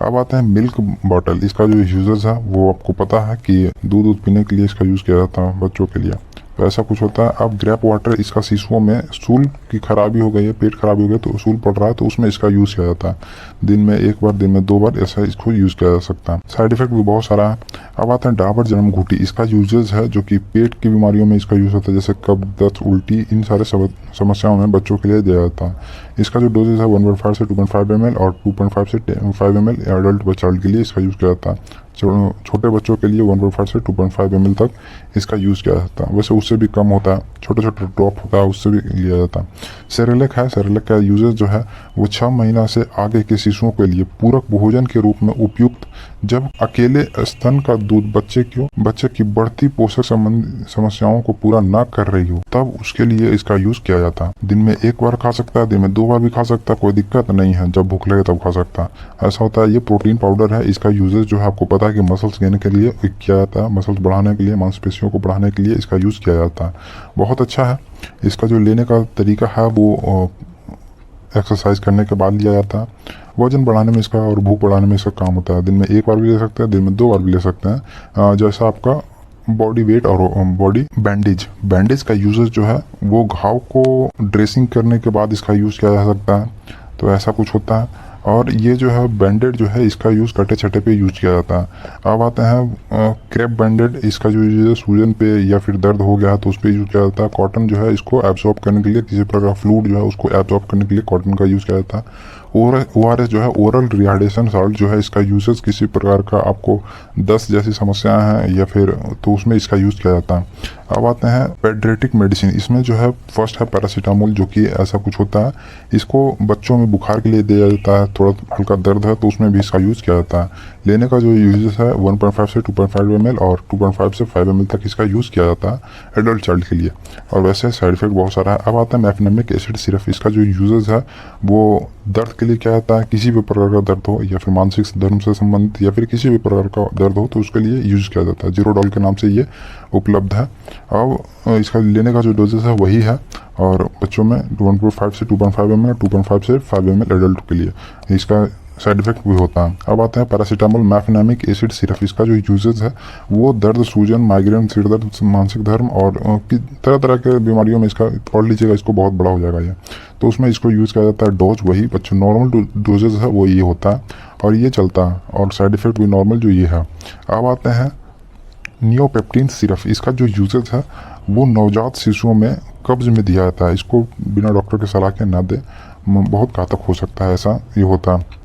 [SPEAKER 1] अब आता है मिल्क बॉटल। इसका जो यूजेस है वो आपको पता है कि दूध पीने के लिए इसका यूज़ किया जाता है बच्चों के लिए। तो ऐसा कुछ होता है। अब ग्रेप वाटर, इसका शिशुओं में सूल की खराबी हो गई है, पेट खराबी हो गया तो सूल पड़ रहा है, तो उसमें इसका यूज़ किया जाता है। दिन में 1 बार, दिन में 2 बार ऐसा इसको यूज़ किया जा सकता है। साइड इफेक्ट भी बहुत सारा है। अब आता है डाबर जन्म घुटी। इसका यूजेज है जो कि पेट की बीमारियों में इसका यूज़ होता है, जैसे कब्ज, दस्त, उल्टी, इन सारे समस्याओं में बच्चों के लिए दिया जाता है। इसका जो डोजेज है 1.5 से 2.5 ml और 2.5 से 5 ml एडल्ट चाइल्ड के लिए इसका यूज़ किया जाता है। छोटे बच्चों के लिए 1.5 से 2.5 ml तक इसका यूज़ किया जाता है। वैसे उससे भी कम होता है, छोटे छोटे ड्रॉप होता है, उससे भी लिया जाता है। सेरेलैक है। सेरेलैक का यूजेज जो है वो 6 महीना से आगे के शिशुओं के लिए पूरक भोजन के रूप में उपयुक्त, जब अकेले स्तन का दूध बच्चे की बढ़ती पोषक संबंधी समस्याओं को पूरा न कर रही हो तब उसके लिए इसका यूज़ किया जाता है। दिन में 1 बार खा सकता है, दिन में 2 बार भी खा सकता है, कोई दिक्कत नहीं है। जब भूख लगे तब खा सकता है, ऐसा होता है। ये प्रोटीन पाउडर है। इसका यूजेज जो है आपको पता है कि मसल्स गेन के लिए किया जाता है, मसल्स बढ़ाने के लिए, मांसपेशियों को बढ़ाने के लिए इसका यूज़ किया जाता है। बहुत अच्छा है। इसका जो लेने का तरीका है वो एक्सरसाइज करने के बाद लिया जाता है। वजन बढ़ाने में इसका और भूख बढ़ाने में इसका काम होता है। दिन में 1 बार भी ले सकते हैं, दिन में 2 बार भी ले सकते हैं। जैसा आपका बॉडी वेट और बॉडी बैंडेज का यूजेज जो है वो घाव को ड्रेसिंग करने के बाद इसका यूज़ किया जा सकता है। तो ऐसा कुछ होता है। और ये जो है बैंडेड जो है इसका यूज़ कटे छटे पे यूज किया जाता है। अब आते हैं क्रेप बैंडेड। इसका जो यूज है सूजन पे या फिर दर्द हो गया तो उस पर यूज किया जाता है। कॉटन जो है इसको एब्जॉर्ब करने के लिए, किसी प्रकार फ्लूइड जो है उसको एब्जॉर्ब करने के लिए कॉटन का यूज़ किया जाता है। ORS जो है ओरल रिहाइड्रेशन साल्ट जो है इसका यूजेस किसी प्रकार का आपको दस्त जैसी समस्याएं हैं या फिर तो उसमें इसका यूज़ किया जाता है। अब आते हैं पेडियाट्रिक मेडिसिन। इसमें जो है फर्स्ट है पैरासीटामोल, जो कि ऐसा कुछ होता है, इसको बच्चों में बुखार के लिए दिया जाता है। थोड़ा हल्का दर्द है तो उसमें भी इसका यूज़ किया जाता है। लेने का जो यूजेस है 1.5 से 2.5 ml और 2.5 से 5 ml तक इसका यूज़ किया जाता है एडल्ट चाइल्ड के लिए। और वैसे साइड इफेक्ट बहुत सारा है। अब आता है मैफनेमिक एसिड सिरप। इसका जो यूजेस है वो दर्द के लिए क्या आता है, किसी भी प्रकार का दर्द हो या फिर मानसिक दर्द से संबंधित या फिर किसी भी प्रकार का दर्द हो तो उसके लिए यूज़ किया जाता है। जीरोडॉल के नाम से ये उपलब्ध है। अब इसका लेने का जो डोजेस है वही है और बच्चों में 1.5 से 2.5 ml और 2.5 से 5 ml एडल्ट के लिए इसका साइड इफेक्ट भी होता है। अब आता है पैरासीटामोल मैफनेमिक एसिड सिरप। इसका जो यूजेस है वो दर्द, सूजन, माइग्रेन, सिर दर्द, मानसिक धर्म और तरह तरह के बीमारियों में इसका पढ़ लीजिएगा, इसको बहुत बड़ा हो जाएगा ये। तो उसमें इसको यूज़ किया जाता है। डोज वही बच्चों नॉर्मल डोजेज है वो ये होता है और ये चलता है और साइड इफेक्ट भी नॉर्मल जो ये है। अब आते हैं नियोपेप्टिन सिरप। इसका जो यूजेस है वो नवजात शिशुओं में कब्ज में दिया जाता है। इसको बिना डॉक्टर की सलाह के ना दे, बहुत घातक हो सकता है, ऐसा ये होता है।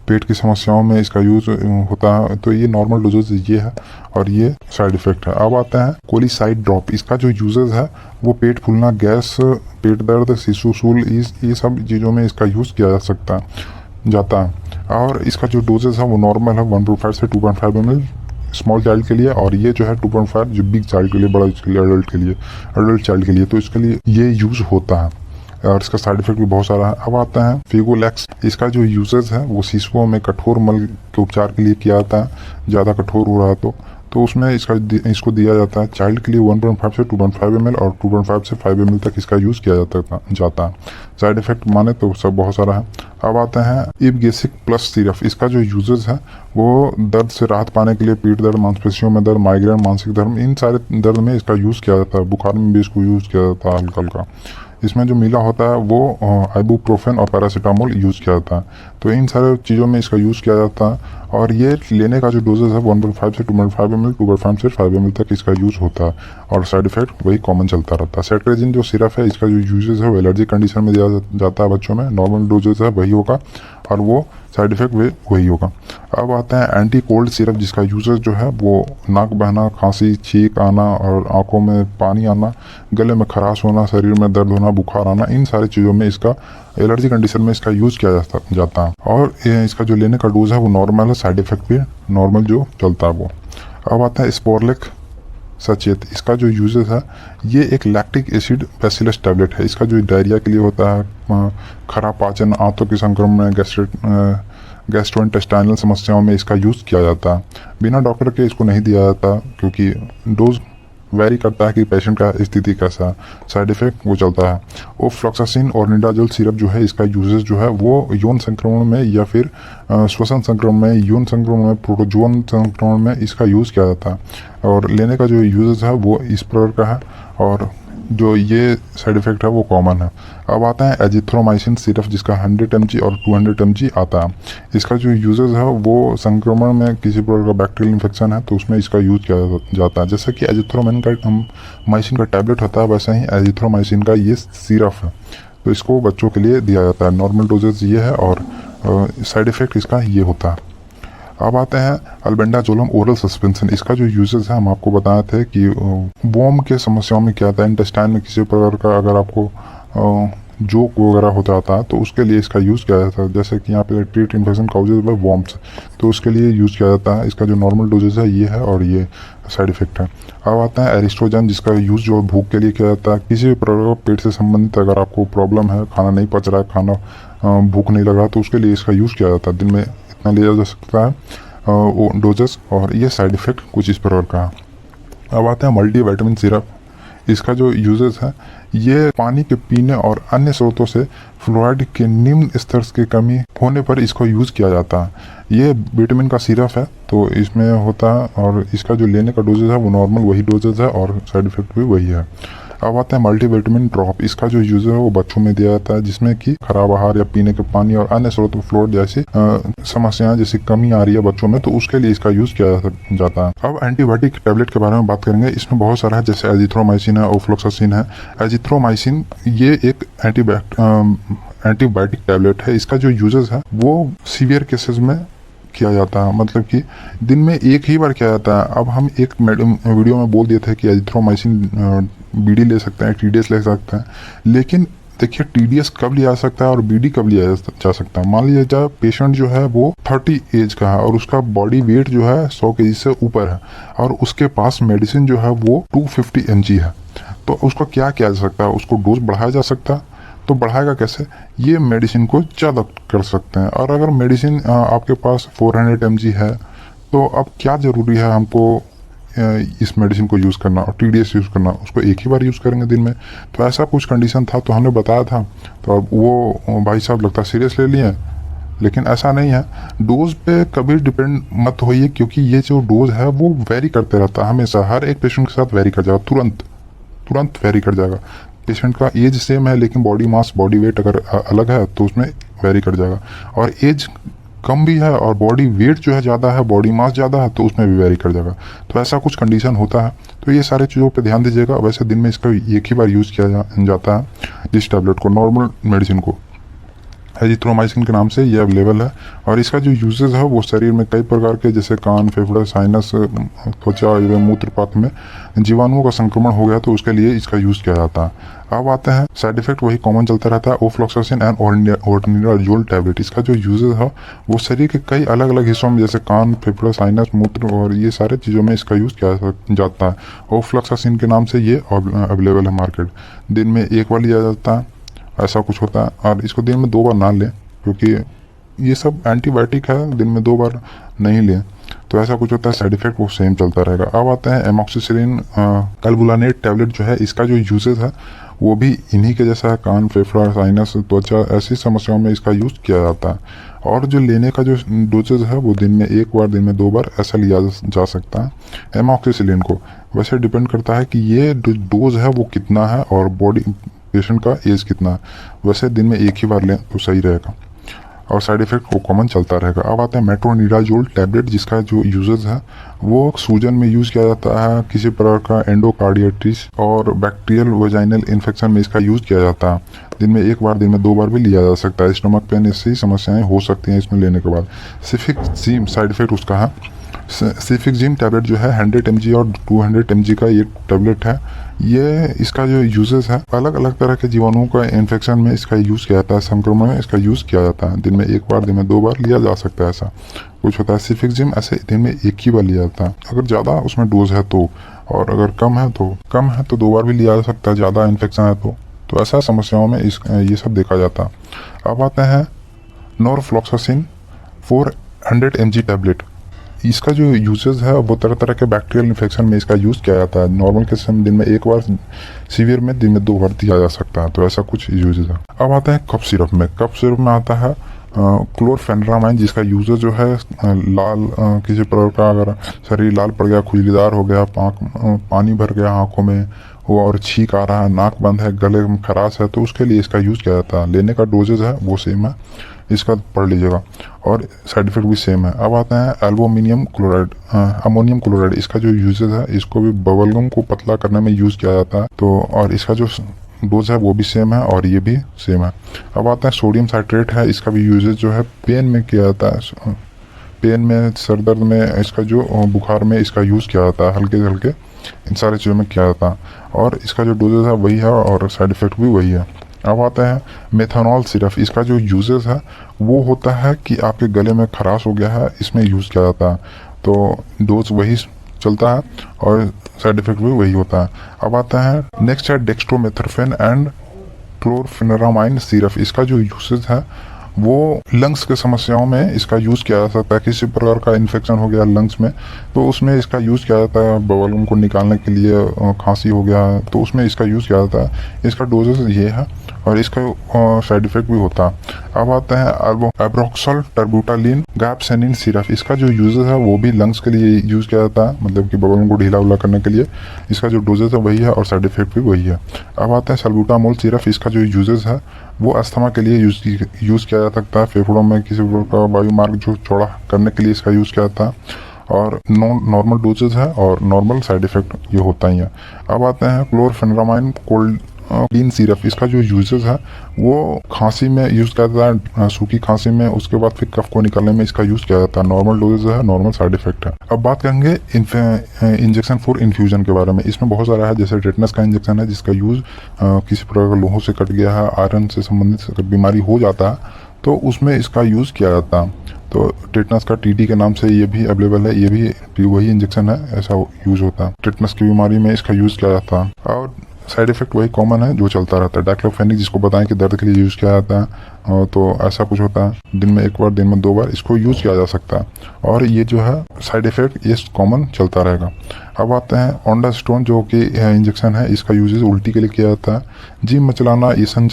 [SPEAKER 1] पेट की समस्याओं में इसका यूज़ होता है। तो ये नॉर्मल डोजेज ये है और ये साइड इफ़ेक्ट है। अब आता है कोलिसाइड ड्रॉप। इसका जो यूजेज है वो पेट फूलना, गैस, पेट दर्द, शिशु सूल, ये सब चीज़ों में इसका यूज़ किया जाता है। और इसका जो डोजेज है वो नॉर्मल है 1.5 से 2.5 ml स्मॉल चाइल्ड के लिए और ये जो है 2.5 जो बिग चाइल्ड के लिए, बड़ा के लिए, एडल्ट चाइल्ड के लिए। तो इसके लिए ये यूज़ होता है और इसका साइड इफेक्ट भी बहुत सारा है। अब आता है फिगोलैक्स। इसका जो यूजेस है वो शिशुओं में कठोर मल के उपचार के लिए किया जाता है। ज़्यादा कठोर हो रहा है तो उसमें इसको दिया जाता है। चाइल्ड के लिए 1.5 से 2.5 ml और 2.5 से 5 ml तक इसका यूज़ किया जाता है। साइड इफेक्ट माने तो सब बहुत सारा है। अब आता है इबगेसिक प्लस सिरप। इसका जो यूजेस है वो दर्द से राहत पाने के लिए, पीठ दर्द, मांसपेशियों में दर्द, माइग्रेन, मानसिक धर्म, इन सारे दर्द में इसका यूज़ किया जाता है। बुखार में भी इसको यूज़ किया जाता है हल्का हल्का। इसमें जो मिला होता है वो आइबुप्रोफेन और पैरासीटामोल यूज़ किया जाता है। तो इन सारे चीज़ों में इसका यूज़ किया जाता है और ये लेने का जो डोजेज है 1.5 से 2.5 ml, 2.5 से 5 ml तक इसका यूज़ होता है और साइड इफेक्ट वही कॉमन चलता रहता है। सेट्रेजिन जो सिरप है इसका जो यूजेज है वो एलर्जी कंडीशन में दिया जाता है बच्चों में। नॉर्मल डोजेज है वही होगा और वो साइड इफेक्ट वही होगा। अब आता है एंटी कोल्ड सिरप जिसका यूजेज जो है वो नाक बहना, खांसी, छींक आना और आंखों में पानी आना, गले में खराश होना, शरीर में दर्द होना, बुखार आना, इन सारी चीज़ों में इसका एलर्जी कंडीशन में इसका यूज़ किया जाता है। और इसका जो लेने का डोज है वो नॉर्मल है, साइड इफेक्ट भी नॉर्मल जो चलता है वो। अब आता है स्पोरलेक सचेत। इसका जो यूजेस है ये एक लैक्टिक एसिड बेसिलस टैबलेट है। इसका जो डायरिया के लिए होता है, खराब पाचन, आंतों के संक्रमण, गैस्ट्रोइंटेस्टाइनल समस्याओं में इसका यूज़ किया जाता है। बिना डॉक्टर के इसको नहीं दिया जाता क्योंकि डोज वेरी करता है कि पेशेंट का स्थिति कैसा है। साइड इफेक्ट वो चलता है। ओफ्लॉक्सासिन और निडाजोल सिरप जो है इसका यूजेस जो है वो यौन संक्रमण में या फिर श्वसन संक्रमण में, यौन संक्रमण में, प्रोटोजोन संक्रमण में इसका यूज़ किया जाता है और लेने का जो यूजेस है वो इस प्रकार का है और जो ये साइड इफेक्ट है वो कॉमन है। अब आता है एजिथ्रोमाइसिन सिरप जिसका 100 mg और 200 mg आता है। इसका जो यूजेस है वो संक्रमण में किसी प्रकार का बैक्टीरियल इन्फेक्शन है तो उसमें इसका यूज़ किया जाता है। जैसे कि एजिथ्रोमाइसिन का टैबलेट होता है वैसे ही एजिथ्रोमाइसिन का ये सिरप है तो इसको बच्चों के लिए दिया जाता है। नॉर्मल डोजेज ये है और साइड इफेक्ट इसका ये होता है। अब आते हैं अल्बेंडाजोलम ओरल सस्पेंशन। इसका जो यूजेस है हम आपको बताए थे कि वोम के समस्याओं में क्या आता है, इंटेस्टाइन में किसी प्रकार का अगर आपको जोक वगैरह हो जाता है तो उसके लिए इसका यूज़ किया जाता है। जैसे कि यहाँ पे treat infection causes by worms तो उसके लिए यूज़ किया जाता है। इसका जो नॉर्मल डोजेज है ये है और ये साइड इफेक्ट है। अब आता है एरिस्ट्रोजन जिसका यूज़ जो भूख के लिए किया जाता है। किसी भी प्रकार का पेट से संबंधित अगर आपको प्रॉब्लम है, खाना नहीं पच रहा है, खाना भूख नहीं लग रहा तो उसके लिए इसका यूज़ किया जाता है। दिन में इतना लिया जा सकता है डोजेस और ये साइड इफेक्ट कुछ इस प्रकार का है। अब आता है मल्टीविटामिन सिरप। इसका जो यूजेस है ये पानी के पीने और अन्य स्रोतों से फ्लोराइड के निम्न स्तर की कमी होने पर इसको यूज़ किया जाता है। ये विटामिन का सिरप है तो इसमें होता है और इसका जो लेने का डोजेज है वो नॉर्मल वही डोजेज है और साइड इफेक्ट भी वही है। अब आता है मल्टीविटामिन ड्रॉप। इसका जो यूज है वो बच्चों में दिया जाता है जिसमें कि खराब आहार या पीने के पानी और अन्य स्रोतों फ्लोर जैसी समस्याएं जैसी कमी आ रही है बच्चों में तो उसके लिए इसका यूज किया जाता है। अब एंटीबायोटिक टैबलेट के बारे में बात करेंगे। इसमें बहुत सारा है जैसे एजिथ्रोमाइसिन है, ओफ्लॉक्सासिन है। एजिथ्रोमाइसिन ये एक एंटीबायोटिक टैबलेट है। इसका जो यूजेस है वो सीवियर केसेस में किया जाता है, मतलब कि दिन में एक ही बार किया जाता है। अब हम एक वीडियो में बोल दिए थे कि एजिथ्रोमाइसिन बीडी ले सकते हैं, टीडीएस ले सकते हैं, लेकिन देखिए TDS कब लिया जा सकता है और BD कब लिया जा सकता है। मान लीजिए जब पेशेंट जो है वो 30 एज का है और उसका बॉडी वेट जो है 100 kg से ऊपर है और उसके पास मेडिसिन जो है वो 250 mg है, तो उसको क्या किया जा सकता है, उसको डोज बढ़ाया जा सकता है। तो बढ़ाएगा कैसे, ये मेडिसिन को ज़्यादा कर सकते हैं। और अगर मेडिसिन आपके पास 400 mg है तो अब क्या ज़रूरी है हमको इस मेडिसिन को यूज़ करना और TDS यूज़ करना, उसको एक ही बार यूज़ करेंगे दिन में। तो ऐसा कुछ कंडीशन था तो हमने बताया था, तो अब वो भाई साहब लगता है सीरियस ले लिए, लेकिन ऐसा नहीं है। डोज पे कभी डिपेंड मत होइए, क्योंकि ये जो डोज है वो वेरी करते रहता है हमेशा, हर एक पेशेंट के साथ वेरी कर जाएगा, तुरंत वेरी कर जाएगा। पेशेंट का एज सेम है लेकिन बॉडी मास बॉडी वेट अगर अलग है तो उसमें वेरी कर जाएगा, और एज कम भी है और बॉडी वेट जो है ज़्यादा है, बॉडी मास ज़्यादा है, तो उसमें भी वेरी कर जाएगा। तो ऐसा कुछ कंडीशन होता है, तो ये सारी चीज़ों पे ध्यान दीजिएगा। वैसे दिन में इसका एक ही बार यूज़ किया जाता है इस टैबलेट को, नॉर्मल मेडिसिन को। एजिथ्रोमाइसिन के नाम से ये अवेलेबल है, और इसका जो यूजेस है वो शरीर में कई प्रकार के, जैसे कान, फेफड़े, साइनस, त्वचा एवं मूत्रपाथ में जीवाणुओं का संक्रमण हो गया तो उसके लिए इसका यूज़ किया जाता है। अब आते हैं साइड इफेक्ट, वही कॉमन चलता रहता है, ओफ्लॉक्सासिन एंड ऑर्डिनराजोल टैबलेट। इसका जो यूजेस है वो शरीर के कई अलग अलग हिस्सों में, जैसे कान, फेफड़े, साइनस, मूत्र और ये सारे चीज़ों में इसका यूज़ किया जाता है। ओफ्लॉक्सासिन के नाम से ये अवेलेबल है मार्केट। दिन में एक बार लिया जाता है, ऐसा कुछ होता है, और इसको दिन में 2 बार ना लें, क्योंकि ये सब एंटीबायोटिक है, दिन में 2 बार नहीं लें। तो ऐसा कुछ होता है, साइड इफेक्ट वो सेम चलता रहेगा। अब आते हैं एमॉक्सिसिलिन क्लबुलानेट टैबलेट जो है, इसका जो यूजेस है वो भी इन्हीं के जैसा है, कान, फेफड़ा, साइनस, त्वचा ऐसी समस्याओं में इसका यूज़ किया जाता है। और जो लेने का जो डोजेज है वो दिन में 1 बार, दिन में 2 बार ऐसा लिया जा सकता है एमॉक्सिसिलिन को। वैसे डिपेंड करता है कि ये डोज है वो कितना है और बॉडी पेशेंट का एज कितना है। वैसे दिन में 1 ही बार लें तो सही रहेगा, और साइड इफेक्ट वो कॉमन चलता रहेगा। अब आता है मेट्रोनिडाजोल टैबलेट, जिसका जो यूजेस है वो सूजन में यूज़ किया जाता है, किसी प्रकार का एंडोकार्डियाटिस और बैक्टीरियल वेजाइनल इन्फेक्शन में इसका यूज़ किया जाता है। दिन में 1 बार, दिन में 2 बार भी लिया जा सकता है। स्टमक पेन ऐसी समस्याएं हो सकती हैं इसमें लेने के बाद। सिफिक्जिम साइड इफेक्ट उसका है, सिफिक्जिम टैबलेट जो है 100 mg और 200 mg का ये टैबलेट है। ये इसका जो यूजेस है, अलग अलग तरह के जीवाणुओं का इन्फेक्शन में इसका यूज़ किया जाता है, संक्रमण में इसका यूज़ किया जाता है। दिन में 1 बार, दिन में 2 बार लिया जा सकता है, ऐसा कुछ होता है। सिफिक्जिम ऐसे दिन में 1 ही बार लिया जाता है, अगर ज़्यादा उसमें डोज है तो, और अगर कम है तो 2 बार भी लिया जा सकता है, ज़्यादा इन्फेक्शन है तो ऐसा समस्याओं में ये सब देखा जाता है। अब आते हैं नॉरफ्लॉक्सासिन 400 mg टैबलेट। इसका जो यूजेस है वो तरह तरह के बैक्टीरियल इन्फेक्शन में इसका यूज़ किया जाता है। नॉर्मल केस में दिन में 1 बार, सीवियर में दिन में 2 बार दिया जा सकता है, तो ऐसा कुछ यूजेस है। अब आता है कफ सिरप में। कफ सिरप में आता है क्लोरफेनरामाइन, जिसका यूजेस जो है लाल, किसी प्रकार का अगर शरीर लाल पड़ गया, खुजलीदार हो गया, पानी भर गया आँखों में वो और छींक आ रहा है, नाक बंद है, गले में खराश है, तो उसके लिए इसका यूज़ किया जाता है। लेने का डोजेज है वो सेम है, इसका पढ़ लीजिएगा, और साइड इफेक्ट भी सेम है। अब आता है अमोनियम क्लोराइड। इसका जो यूजेज है, इसको भी बबलगम को पतला करने में यूज़ किया जाता है, तो और इसका जो डोज है वो भी सेम है और ये भी सेम है। अब आता है सोडियम साइट्रेट है। इसका भी यूजेज जो है पेन में किया जाता है, पेन में, सर दर्द में, इसका जो बुखार में इसका यूज़ किया जाता है, हल्के से हल्के इन सारी चीज़ों में किया जाता है, और इसका जो डोजेज है वही है और साइड इफेक्ट भी वही है। अब आता है मेथनॉल सिरप। इसका जो यूजेस है वो होता है कि आपके गले में खराश हो गया है, इसमें यूज़ किया जाता है, तो डोज वही चलता है और साइड इफेक्ट भी वही होता है। अब आता है नेक्स्ट है डेक्स्ट्रोमेथर्फेन एंड क्लोरफेनरामाइन सिरप। इसका जो यूसेज है वो लंग्स के समस्याओं में इसका यूज़ किया जा सकता है। किसी प्रकार का इन्फेक्शन हो गया लंग्स में तो उसमें इसका यूज़ किया जाता है, बबल को निकालने के लिए, खांसी हो गया तो उसमें इसका यूज़ किया जाता है। इसका डोजेस ये है और इसका साइड इफेक्ट भी होता है। अब आता है एब्रोक्सल टर्बुटालिन गैपसेनिन सिरप। इसका जो यूजेस है वो भी लंग्स के लिए यूज़ किया जाता है, मतलब कि बबल को ढीला उला करने के लिए। इसका जो डोजेस है वही है और साइड इफेक्ट भी वही है। अब आता है सल्बुटामोल सिरप। इसका जो यूजेस है वो अस्थमा के लिए यूज़ किया जा सकता है, फेफड़ों में किसी प्रकार का वायु मार्ग जो चौड़ा करने के लिए इसका यूज़ किया जाता है, और नॉर्मल डोजेज है और नॉर्मल साइड इफेक्ट ये होता ही है। अब आते हैं क्लोरफेनरामाइन क्लीन सिरप, इसका जो यूजेस है वो खांसी में यूज़ किया जाता है, सूखी खांसी में, उसके बाद फिर कफ को निकालने में इसका यूज़ किया जाता है। नॉर्मल डोजेज है, नॉर्मल साइड इफेक्ट है। अब बात करेंगे इंजेक्शन फॉर इन्फ्यूजन के बारे में। इसमें बहुत सारा है, जैसे टेटनस का इंजेक्शन है जिसका यूज़ किसी प्रकार का लोहों से कट गया है, आयरन से संबंधित बीमारी हो जाता है तो उसमें इसका यूज़ किया जाता है। तो टेटनस का टीडी के नाम से ये भी अवेलेबल है, ये भी वही इंजेक्शन है, ऐसा यूज़ होता है। टेटनस की बीमारी में इसका यूज़ किया जाता है और साइड इफेक्ट वही कॉमन है जो चलता रहता है। डाइक्लोफेनिक जिसको बताएं कि दर्द के लिए यूज़ किया जाता है, तो ऐसा कुछ होता है। दिन में एक बार, दिन में 2 बार इसको यूज़ किया जा सकता है और ये जो है साइड इफेक्ट ये कॉमन चलता रहेगा। अब आते हैं ऑन्डास्टोन जो कि इंजेक्शन है, इसका यूजेस उल्टी के लिए किया जाता है, जिम में चलाना, ये सब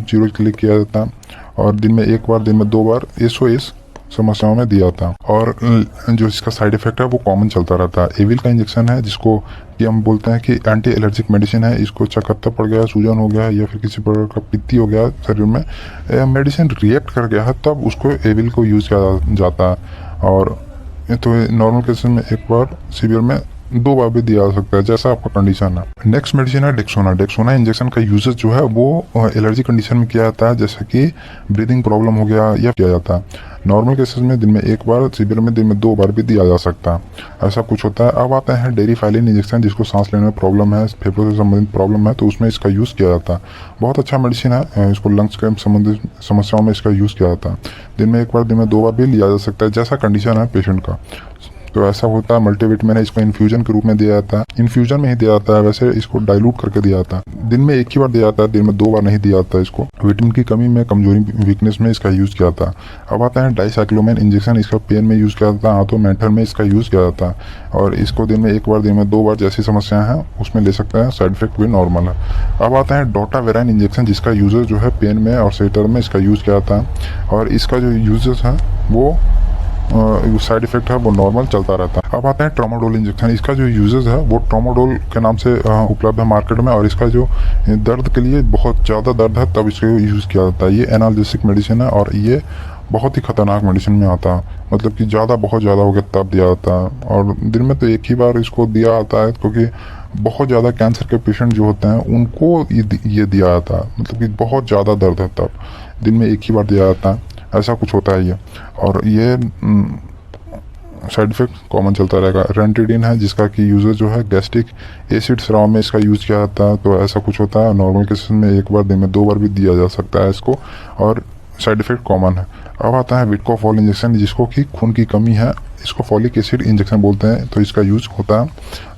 [SPEAKER 1] चीज़ों के लिए किया जाता है और दिन में एक बार, दिन में 2 बार SOS समस्याओं में दिया था। और जो इसका साइड इफेक्ट है वो कॉमन चलता रहता है। एविल का इंजेक्शन है जिसको कि हम बोलते हैं कि एंटी एलर्जिक मेडिसिन है, इसको चकत्ता पड़ गया, सूजन हो गया या फिर किसी प्रकार का पित्ती हो गया शरीर में, मेडिसिन रिएक्ट कर गया है, तब उसको एविल को यूज़ किया जाता है। और तो नॉर्मल केसेस में एक बार, सीवियर में 2 बार भी दिया जा सकता है, जैसा आपका कंडीशन है। नेक्स्ट मेडिसिन है डेक्सोना। डेक्सोना इंजेक्शन का यूजेस जो है वो एलर्जी कंडीशन में किया जाता है, जैसे कि ब्रीदिंग प्रॉब्लम हो गया या किया जाता है। नॉर्मल केसेस में दिन में एक बार, सीवियर में दिन में 2 बार भी दिया जा सकता है, ऐसा कुछ होता है। अब आता है डेरिफाइलिन इंजेक्शन, जिसको सांस लेने में प्रॉब्लम है, फेफड़ों से संबंधित प्रॉब्लम है, तो उसमें इसका यूज़ किया जाता है। बहुत अच्छा मेडिसिन है, इसको लंग्स के संबंधित समस्याओं में इसका यूज़ किया जाता है। दिन में एक बार, दिन में 2 बार भी लिया जा सकता है, जैसा कंडीशन है पेशेंट का। तो ऐसा होता है। मल्टीविटामिन है, इसको इन्फ्यूजन के रूप में दिया जाता है, इन्फ्यूजन में ही दिया जाता है, वैसे इसको डाइल्यूट करके दिया जाता है। दिन में एक ही बार दिया जाता है, दिन में 2 बार नहीं दिया जाता है इसको। विटामिन की कमी में, कमजोरी, वीकनेस में इसका यूज़ किया जाता है। अब आता है डाइसाइक्लोमैन इंजेक्शन, इसका पेन में यूज़ किया जाता है, हाथों मेंटल में इसका यूज़ किया जाता है और इसको दिन में एक बार, दिन में 2 बार जैसी समस्याएं हैं उसमें ले सकते हैं, साइड इफेक्ट भी नॉर्मल है। अब आता है डोटावेराइन इंजेक्शन, जिसका यूजेस जो है पेन में और सेटर में इसका यूज़ किया जाता है और इसका जो यूजेस है वो साइड इफेक्ट है वो नॉर्मल चलता रहता है। अब आता है ट्रामाडोल इंजेक्शन, इसका जो यूजेस है वो ट्रामाडोल के नाम से उपलब्ध है मार्केट में और इसका जो दर्द के लिए, बहुत ज़्यादा दर्द है तब इसको यूज़ किया जाता है। ये एनाल्जेसिक मेडिसिन है और ये बहुत ही खतरनाक मेडिसिन में आता है, मतलब कि बहुत ज़्यादा हो गया तब दिया जाता है और दिन में तो एक ही बार इसको दिया जाता है, क्योंकि बहुत ज़्यादा कैंसर के पेशेंट जो होते हैं उनको ये दिया जाता है, मतलब कि बहुत ज़्यादा दर्द है तब दिन में एक ही बार दिया जाता है, ऐसा कुछ होता है ये। और ये साइड इफेक्ट कॉमन चलता रहेगा। रेंटिडिन है जिसका कि यूज़र जो है गैस्ट्रिक एसिड स्राव में इसका यूज़ किया जाता है, तो ऐसा कुछ होता है। नॉर्मल केसेस में एक बार, दिन में 2 बार भी दिया जा सकता है इसको और साइड इफेक्ट कॉमन है। अब आता है विटकोफॉल इंजेक्शन, जिसको कि खून की कमी है, इसको फॉलिक एसिड इंजेक्शन बोलते हैं, तो इसका यूज होता है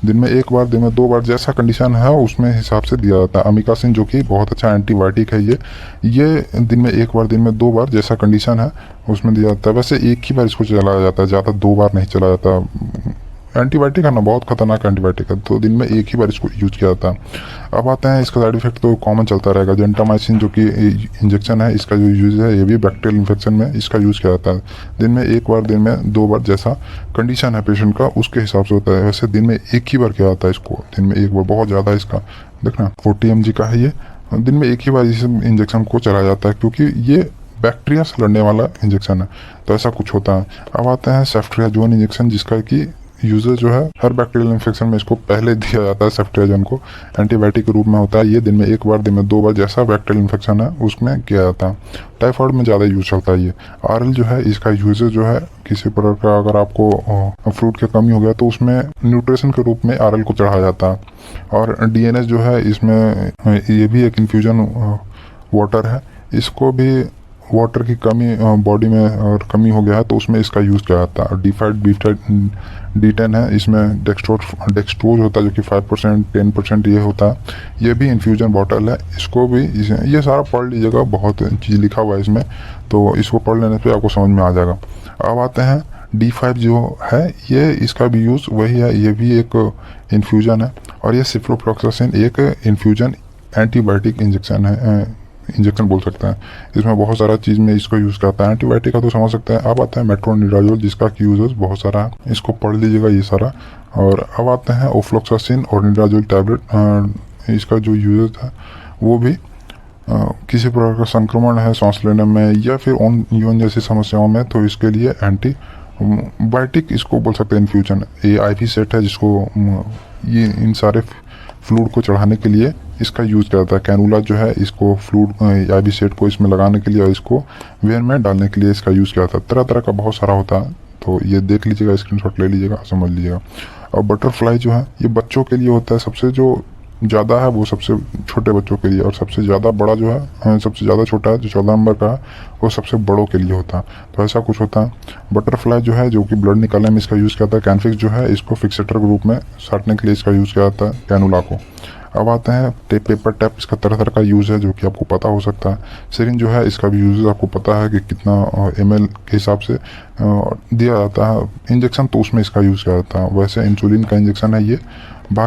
[SPEAKER 1] दिन में एक बार, दिन में 2 बार, जैसा कंडीशन है उसमें हिसाब से दिया जाता है। अमिकासिन जो कि बहुत अच्छा एंटीबायोटिक है, ये दिन में एक बार, दिन में 2 बार, जैसा कंडीशन है उसमें दिया जाता है। वैसे एक ही बार इसको चलाया जाता है, ज़्यादा 2 बार नहीं चलाया जाता। एंटीबायोटिक है ना, बहुत खतरनाक एंटीबायोटिक है, तो दिन में एक ही बार इसको यूज किया जाता है। अब आते हैं इसका साइड इफेक्ट, तो कॉमन चलता रहेगा। जेंटामाइसिन जो कि इंजेक्शन है, इसका जो यूज है ये भी बैक्टीरियल इन्फेक्शन में इसका यूज किया जाता है। दिन में एक बार, दिन में 2 बार, जैसा कंडीशन है पेशेंट का उसके हिसाब से होता है। वैसे दिन में एक ही बार किया जाता है इसको, दिन में एक बार, बहुत ज़्यादा इसका देखना 40 mg का है ये, दिन में एक ही बार इस इंजेक्शन को चलाया जाता है, क्योंकि ये बैक्टीरिया से लड़ने वाला इंजेक्शन है, तो ऐसा कुछ होता है। अब आते हैं सेफ्ट्रियाजोन इंजेक्शन, जिसका कि यूजर जो है हर बैक्टीरियल इन्फेक्शन में इसको पहले दिया जाता है। सेफ्ट्रियाजोन को एंटीबायोटिक के रूप में होता है, ये दिन में एक बार, दिन में 2 बार, जैसा बैक्टीरियल इन्फेक्शन है उसमें किया जाता है। टाइफाइड में ज़्यादा यूज चलता है ये। आरएल जो है, इसका यूजेस जो है किसी प्रकार का अगर आपको फ्रूट की कमी हो गया तो उसमें न्यूट्रिशन के रूप में आरएल को चढ़ाया जाता है। और डीएनएस जो है, इसमें ये भी एक इन्फ्यूजन वाटर है, इसको भी वाटर की कमी बॉडी में और कमी हो गया है तो उसमें इसका यूज़ किया जाता है। डिफाइड D10 है, इसमें डेक्सट्रोज होता है जो कि 5%, 10% ये होता है। ये भी इन्फ्यूजन बॉटल है, इसको भी ये सारा पढ़ लीजिएगा, बहुत चीज़ लिखा हुआ है इसमें, तो इसको पढ़ लेने पे आपको समझ में आ जाएगा। अब आते हैं D5 जो है, ये इसका भी यूज़ वही है, ये भी एक इन्फ्यूजन है और ये सिफ्लोफ्लॉक्सासिन एक इन्फ्यूजन एंटीबायोटिक इंजेक्शन है, इंजेक्शन बोल सकते हैं। इसमें बहुत सारा चीज़ में इसको यूज़ करता है, एंटीबायोटिक का तो समझ सकते हैं। अब आता है मेट्रोनिडाजोल, जिसका की यूजेस बहुत सारा है, इसको पढ़ लीजिएगा ये सारा। और अब आते हैं ओफ्लोक्सासिन और निडाजोल टैबलेट, इसका जो यूजेस है वो भी किसी प्रकार का संक्रमण है सांस लेने में या फिर यून जैसी समस्याओं में, तो इसके लिए एंटीबायोटिक इसको बोल सकते हैं इन्फ्यूजन। ये IV सेट है जिसको ये इन सारे फ्लूइड को चढ़ाने के लिए इसका यूज़ किया जाता है। कैनुला जो है इसको फ्लूड या भी सेट को इसमें लगाने के लिए और इसको वेन में डालने के लिए इसका यूज़ किया जाता है। तरह तरह का बहुत सारा होता है, तो ये देख लीजिएगा, स्क्रीनशॉट ले लीजिएगा, समझ लीजिएगा। और बटरफ्लाई जो है ये बच्चों के लिए होता है, सबसे जो ज़्यादा है वो सबसे छोटे बच्चों के लिए, और सबसे ज़्यादा बड़ा जो है सबसे ज़्यादा छोटा है जो 14 नंबर का है वो सबसे बड़ों के लिए होता है। तो ऐसा कुछ होता है। बटरफ्लाई जो है जो कि ब्लड निकालने में इसका यूज़ किया जाता है। कैनफिक्स जो है इसको फिक्सेटर के रूप में साटने के लिए इसका यूज़ किया जाता है, कैनुला को। अब आते हैं टेप, पेपर टैप, इसका तरह तरह का यूज़ है जो कि आपको पता हो सकता है। सिरिंज जो है इसका भी यूज़ आपको पता है कि कितना ml के हिसाब से दिया जाता है। इंजेक्शन तो उसमें इसका यूज़ किया जाता है, वैसे इंसुलिन का इंजेक्शन है ये। बाकी